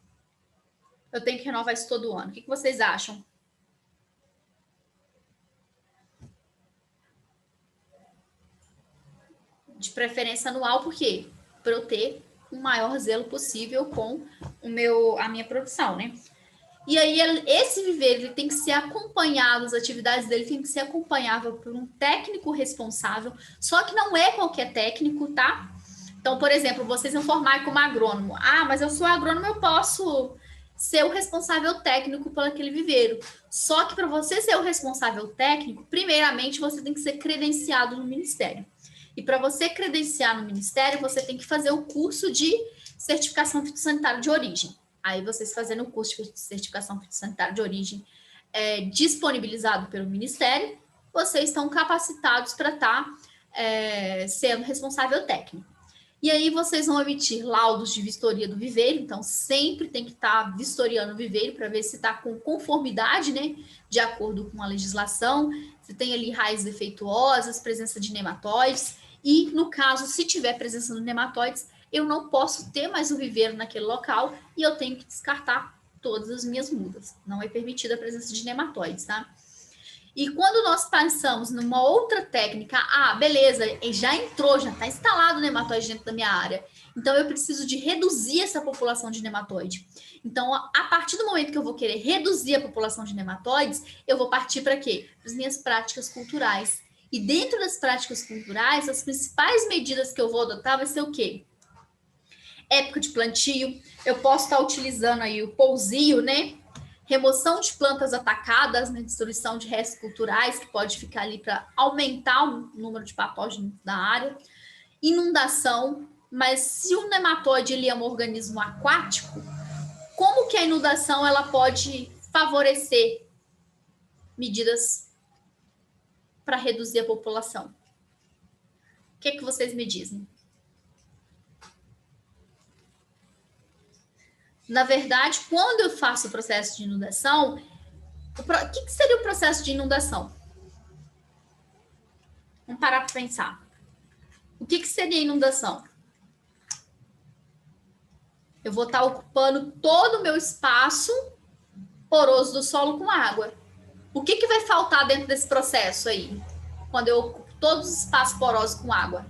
Eu tenho que renovar isso todo ano. O que vocês acham? De preferência anual, por quê? Para eu ter o maior zelo possível com a minha produção, né? E aí, esse viveiro ele tem que ser acompanhado, as atividades dele tem que ser acompanhável por um técnico responsável, só que não é qualquer técnico, tá? Então, por exemplo, vocês vão formar como agrônomo. Ah, mas eu sou agrônomo, eu posso ser o responsável técnico por aquele viveiro. Só que para você ser o responsável técnico, primeiramente você tem que ser credenciado no Ministério. E para você credenciar no Ministério, você tem que fazer o curso de certificação fitossanitária de origem. Aí vocês fazendo o curso de certificação fitossanitária de origem disponibilizado pelo Ministério, vocês estão capacitados para estar sendo responsável técnico. E aí vocês vão emitir laudos de vistoria do viveiro, então sempre tem que estar vistoriando o viveiro para ver se está com conformidade, né, de acordo com a legislação, se tem ali raízes defeituosas, presença de nematóides, e no caso, se tiver presença de nematóides, eu não posso ter mais o viveiro naquele local e eu tenho que descartar todas as minhas mudas. Não é permitida a presença de nematóides, tá? E quando nós pensamos numa outra técnica, beleza, já entrou, já está instalado o nematóide dentro da minha área. Então, eu preciso de reduzir essa população de nematóide. Então, a partir do momento que eu vou querer reduzir a população de nematóides, eu vou partir para quê? Para as minhas práticas culturais. E dentro das práticas culturais, as principais medidas que eu vou adotar vai ser o quê? Época de plantio, eu posso estar utilizando aí o pousio, né? Remoção de plantas atacadas, né? Destruição de restos culturais, que pode ficar ali para aumentar o número de patógenos da área. Inundação, mas se o nematóide ele é um organismo aquático, como que a inundação ela pode favorecer medidas para reduzir a população? O que vocês me dizem? Na verdade, quando eu faço o processo de inundação, o que seria o processo de inundação? Vamos parar para pensar. O que seria inundação? Eu vou estar ocupando todo o meu espaço poroso do solo com água. O que vai faltar dentro desse processo aí? Quando eu ocupo todos os espaços porosos com água?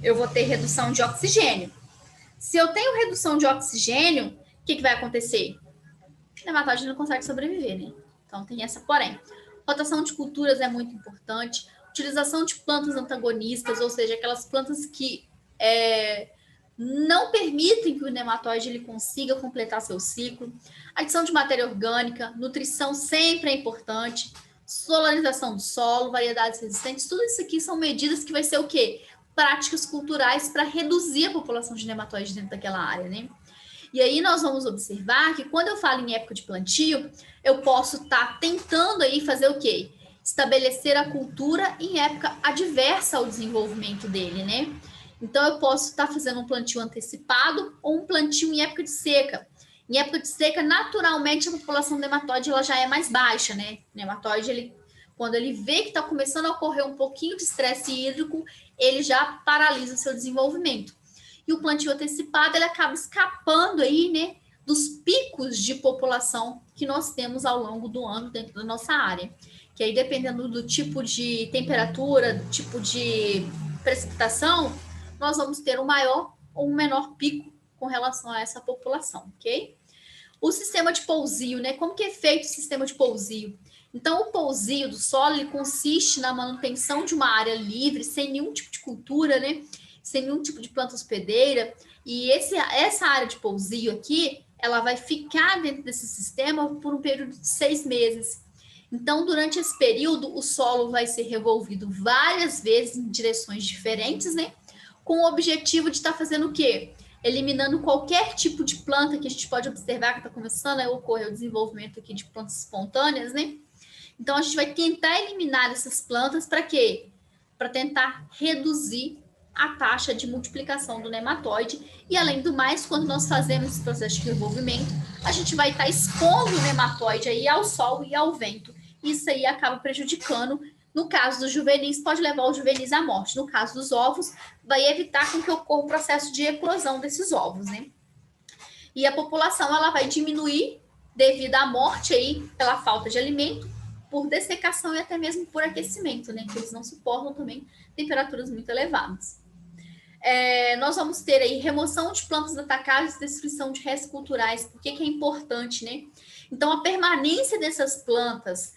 Eu vou ter redução de oxigênio. Se eu tenho redução de oxigênio, o que vai acontecer? O nematóide não consegue sobreviver, né? Então, tem essa porém. Rotação de culturas é muito importante. Utilização de plantas antagonistas, ou seja, aquelas plantas que não permitem que o nematóide ele consiga completar seu ciclo. Adição de matéria orgânica, nutrição sempre é importante. Solarização do solo, variedades resistentes, tudo isso aqui são medidas que vai ser o quê? Práticas culturais para reduzir a população de nematóides dentro daquela área, né? E aí nós vamos observar que quando eu falo em época de plantio, eu posso estar tentando aí fazer o quê? Estabelecer a cultura em época adversa ao desenvolvimento dele, né? Então eu posso estar fazendo um plantio antecipado ou um plantio em época de seca. Em época de seca, naturalmente a população de nematóide ela já é mais baixa, né? O nematóide, quando ele vê que está começando a ocorrer um pouquinho de estresse hídrico, ele já paralisa o seu desenvolvimento. E o plantio antecipado, ele acaba escapando aí, né, dos picos de população que nós temos ao longo do ano dentro da nossa área. Que aí, dependendo do tipo de temperatura, do tipo de precipitação, nós vamos ter um maior ou um menor pico com relação a essa população, ok? O sistema de pousio, né? Como que é feito o sistema de pousio? Então, o pousio do solo ele consiste na manutenção de uma área livre, sem nenhum tipo de cultura, né? Sem nenhum tipo de planta hospedeira. E essa área de pousio aqui, ela vai ficar dentro desse sistema por um período de 6 meses. Então, durante esse período, o solo vai ser revolvido várias vezes em direções diferentes, né? Com o objetivo de estar fazendo o quê? Eliminando qualquer tipo de planta que a gente pode observar que está começando a ocorrer o desenvolvimento aqui de plantas espontâneas, né? Então, a gente vai tentar eliminar essas plantas para quê? para tentar reduzir a taxa de multiplicação do nematóide. E, além do mais, quando nós fazemos esse processo de revolvimento, a gente vai estar expondo o nematóide aí ao sol e ao vento. Isso aí acaba prejudicando. No caso dos juvenis, pode levar os juvenis à morte. No caso dos ovos, vai evitar com que ocorra o processo de eclosão desses ovos, né? E a população ela vai diminuir devido à morte aí pela falta de alimento, por dessecação e até mesmo por aquecimento, né? Que eles não suportam também temperaturas muito elevadas. Nós vamos ter aí remoção de plantas atacadas e destruição de restos culturais. Por que é importante, né? Então, a permanência dessas plantas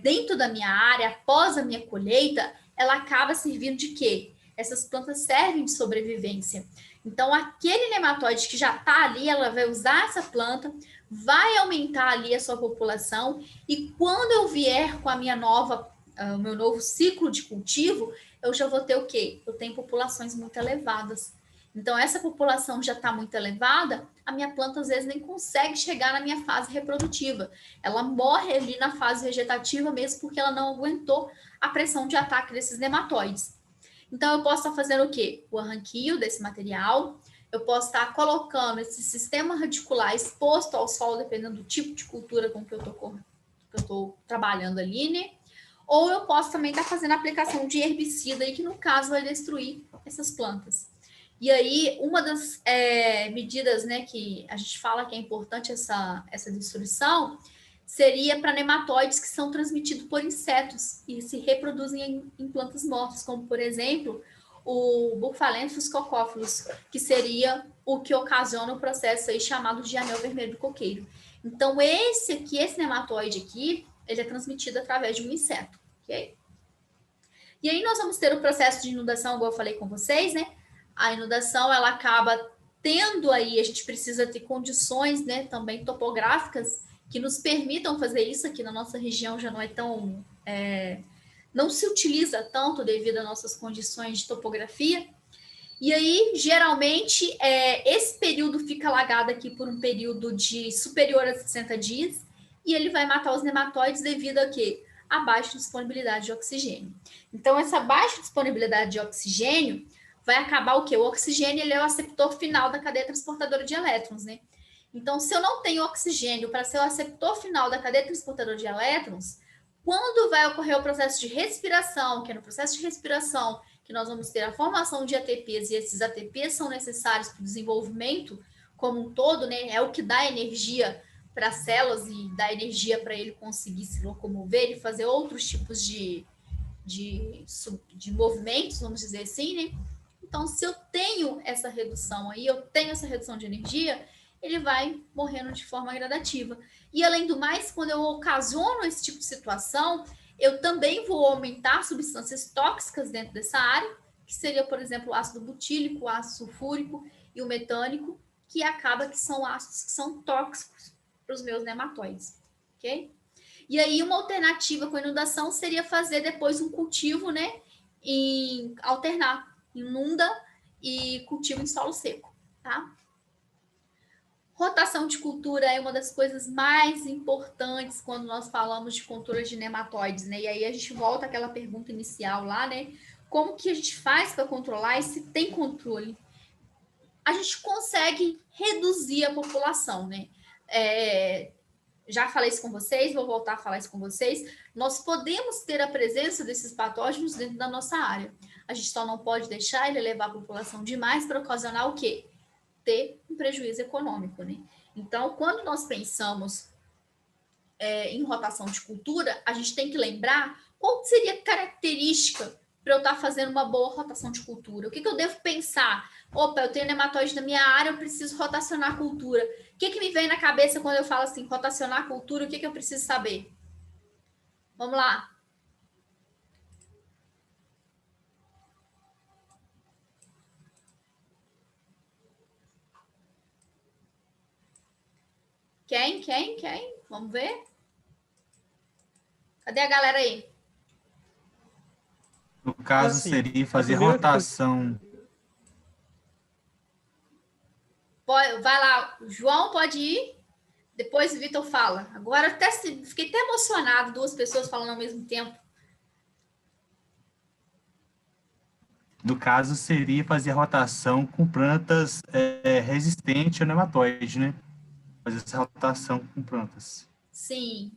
dentro da minha área, após a minha colheita, ela acaba servindo de quê? Essas plantas servem de sobrevivência. Então, aquele nematóide que já está ali, ela vai usar essa planta, vai aumentar ali a sua população, e quando eu vier com a minha o meu novo ciclo de cultivo, eu já vou ter o quê? Eu tenho populações muito elevadas. Então, essa população já está muito elevada, a minha planta às vezes nem consegue chegar na minha fase reprodutiva. Ela morre ali na fase vegetativa mesmo porque ela não aguentou a pressão de ataque desses nematóides. Então, eu posso estar fazendo o quê? O arranquio desse material, eu posso estar colocando esse sistema radicular exposto ao sol, dependendo do tipo de cultura com que eu estou trabalhando ali, né? Ou eu posso também estar fazendo a aplicação de herbicida, aí, que no caso vai destruir essas plantas. E aí, uma das medidas, né, que a gente fala que é importante essa destruição, seria para nematóides que são transmitidos por insetos e se reproduzem em plantas mortas, como, por exemplo, o Bufalenthus cocófilos, que seria o que ocasiona o processo aí chamado de anel vermelho do coqueiro. Então, esse nematóide aqui, ele é transmitido através de um inseto, ok? E aí nós vamos ter o processo de inundação, igual eu falei com vocês, né? A inundação, ela acaba tendo aí, a gente precisa ter condições, né, também topográficas, que nos permitam fazer isso. Aqui na nossa região já não é tão... não se utiliza tanto devido às nossas condições de topografia. E aí, geralmente, esse período fica alagado aqui por um período de superior a 60 dias, e ele vai matar os nematóides devido a quê? A baixa disponibilidade de oxigênio. Então, essa baixa disponibilidade de oxigênio vai acabar o quê? O oxigênio, ele é o aceptor final da cadeia transportadora de elétrons, né? Então, se eu não tenho oxigênio para ser o aceptor final da cadeia transportadora de elétrons, quando vai ocorrer o processo de respiração, que é no processo de respiração que nós vamos ter a formação de ATPs, e esses ATPs são necessários para o desenvolvimento como um todo, né? É o que dá energia para as células e dá energia para ele conseguir se locomover e fazer outros tipos de movimentos, vamos dizer assim, né? Então, se eu tenho essa redução aí, eu tenho essa redução de energia, ele vai morrendo de forma gradativa. E, além do mais, quando eu ocasiono esse tipo de situação, eu também vou aumentar substâncias tóxicas dentro dessa área, que seria, por exemplo, o ácido butílico, o ácido sulfúrico e o metânico, que acaba que são ácidos que são tóxicos para os meus nematóides, ok? E aí, uma alternativa com a inundação seria fazer depois um cultivo, né, alternar, inunda e cultivo em solo seco, tá? Rotação de cultura é uma das coisas mais importantes quando nós falamos de cultura de nematóides, né? E aí a gente volta àquela pergunta inicial lá, né? Como que a gente faz para controlar e se tem controle? A gente consegue reduzir a população, né? Já falei isso com vocês, vou voltar a falar isso com vocês. Nós podemos ter a presença desses patógenos dentro da nossa área. A gente só não pode deixar ele levar a população demais para ocasionar o quê? Ter um prejuízo econômico, né? Então, quando nós pensamos em rotação de cultura, a gente tem que lembrar qual seria a característica para eu estar fazendo uma boa rotação de cultura. O que eu devo pensar? Opa, eu tenho nematóide na minha área, eu preciso rotacionar a cultura. O que me vem na cabeça quando eu falo assim, rotacionar a cultura? O que eu preciso saber? Vamos lá. Quem? Vamos ver? Cadê a galera aí? No caso, assim, seria fazer rotação. Vai lá, o João pode ir, depois o Vitor fala. Agora fiquei até emocionado, duas pessoas falando ao mesmo tempo. No caso, seria fazer a rotação com plantas resistentes ao nematóide, né? Fazer essa rotação com plantas. Sim.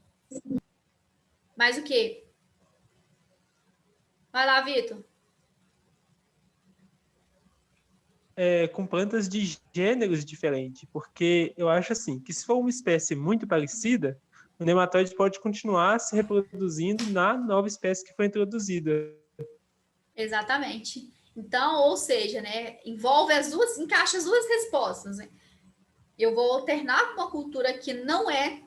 Mais o quê? Vai lá, Vitor. Com plantas de gêneros diferentes, porque eu acho assim, que se for uma espécie muito parecida, o nematóide pode continuar se reproduzindo na nova espécie que foi introduzida. Exatamente. Então, ou seja, né, envolve encaixa as duas respostas, né? Eu vou alternar com uma cultura que não é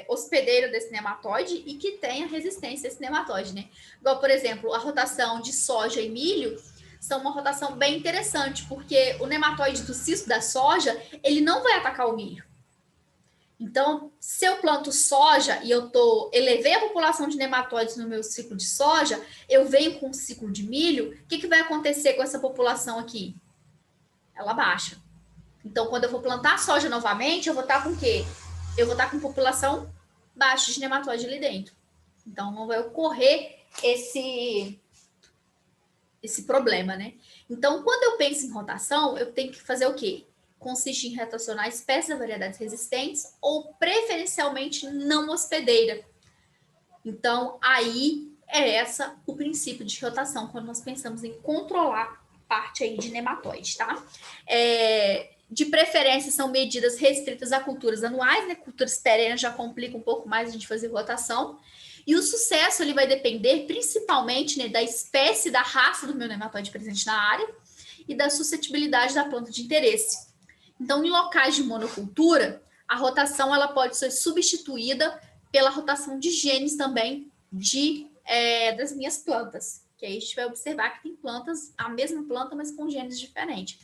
hospedeira desse nematóide e que tenha resistência a esse nematóide, né? Igual, por exemplo, a rotação de soja e milho são uma rotação bem interessante, porque o nematóide do cisto da soja, ele não vai atacar o milho. Então, se eu planto soja e elevei a população de nematóides no meu ciclo de soja, eu venho com um ciclo de milho, o que vai acontecer com essa população aqui? Ela baixa. Então, quando eu vou plantar soja novamente, eu vou estar com o quê? Eu vou estar com população baixa de nematóide ali dentro. Então, não vai ocorrer esse problema, né? Então, quando eu penso em rotação, eu tenho que fazer o quê? Consiste em rotacionar espécies de variedades resistentes ou preferencialmente não hospedeira. Então, aí o princípio de rotação, quando nós pensamos em controlar parte aí de nematóide, tá? De preferência, são medidas restritas a culturas anuais, né? Culturas perenes já complica um pouco mais a gente fazer rotação. E o sucesso ele vai depender principalmente, né, da espécie, da raça do meu nematóide presente na área e da suscetibilidade da planta de interesse. Então, em locais de monocultura, a rotação ela pode ser substituída pela rotação de genes também das minhas plantas. Que aí a gente vai observar que tem plantas, a mesma planta, mas com genes diferentes.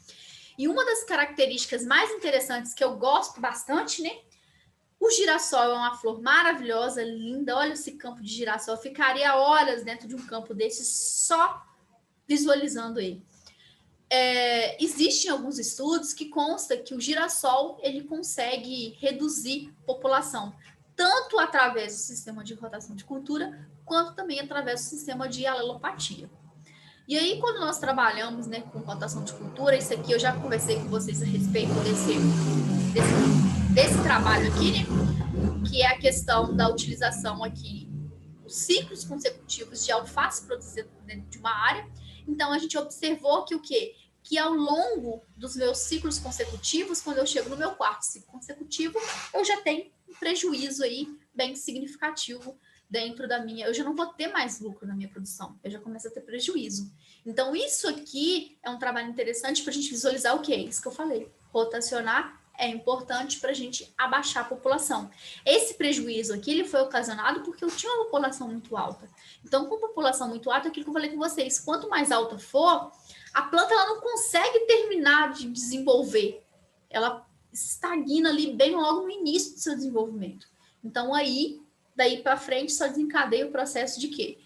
E uma das características mais interessantes que eu gosto bastante, né? O girassol é uma flor maravilhosa, linda. Olha esse campo de girassol. Eu ficaria horas dentro de um campo desse só visualizando ele. Existem alguns estudos que consta que o girassol ele consegue reduzir população, tanto através do sistema de rotação de cultura, quanto também através do sistema de alelopatia. E aí, quando nós trabalhamos, né, com rotação de cultura, isso aqui eu já conversei com vocês a respeito desse trabalho aqui, né, que é a questão da utilização aqui, os ciclos consecutivos de alface produzida dentro de uma área. Então, a gente observou que o quê? Que ao longo dos meus ciclos consecutivos, quando eu chego no meu quarto ciclo consecutivo, eu já tenho um prejuízo aí bem significativo dentro da minha... Eu já não vou ter mais lucro na minha produção, eu já começo a ter prejuízo. Então, isso aqui é um trabalho interessante para a gente visualizar o que é isso que eu falei. Rotacionar é importante para a gente abaixar a população. Esse prejuízo aqui ele foi ocasionado porque eu tinha uma população muito alta. Então, com população muito alta, é aquilo que eu falei com vocês, quanto mais alta for, a planta ela não consegue terminar de desenvolver. Ela estagna ali bem logo no início do seu desenvolvimento. Então, aí, daí para frente, só desencadeia o processo de quê?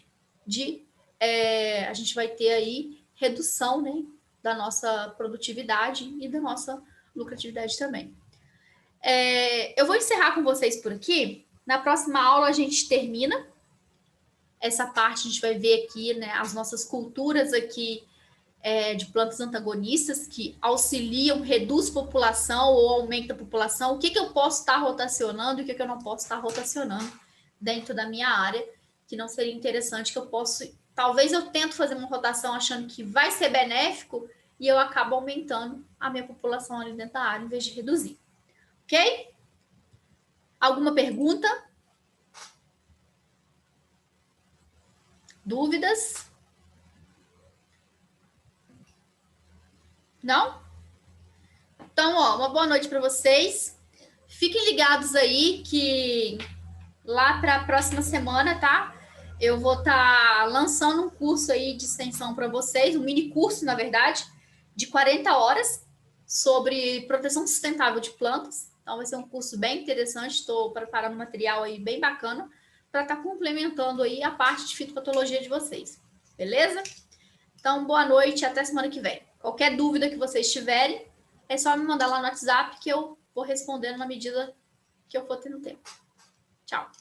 A gente vai ter aí redução, né, da nossa produtividade e da nossa lucratividade também. Eu vou encerrar com vocês por aqui. Na próxima aula a gente termina essa parte, a gente vai ver aqui, né, as nossas culturas aqui de plantas antagonistas que auxiliam, reduz população ou aumenta a população. O que eu posso estar rotacionando e o que eu não posso estar rotacionando dentro da minha área, que não seria interessante, que eu posso... Talvez eu tento fazer uma rotação achando que vai ser benéfico e eu acabo aumentando a minha população ali dentro da área, em vez de reduzir. Ok? Alguma pergunta? Dúvidas? Não? Então, uma boa noite para vocês. Fiquem ligados aí que lá para a próxima semana, tá? Eu vou estar lançando um curso aí de extensão para vocês, um mini curso, na verdade, de 40 horas sobre proteção sustentável de plantas. Então, vai ser um curso bem interessante. Estou preparando um material aí bem bacana para estar complementando aí a parte de fitopatologia de vocês. Beleza? Então, boa noite e até semana que vem. Qualquer dúvida que vocês tiverem, é só me mandar lá no WhatsApp que eu vou respondendo na medida que eu for tendo tempo. Tchau.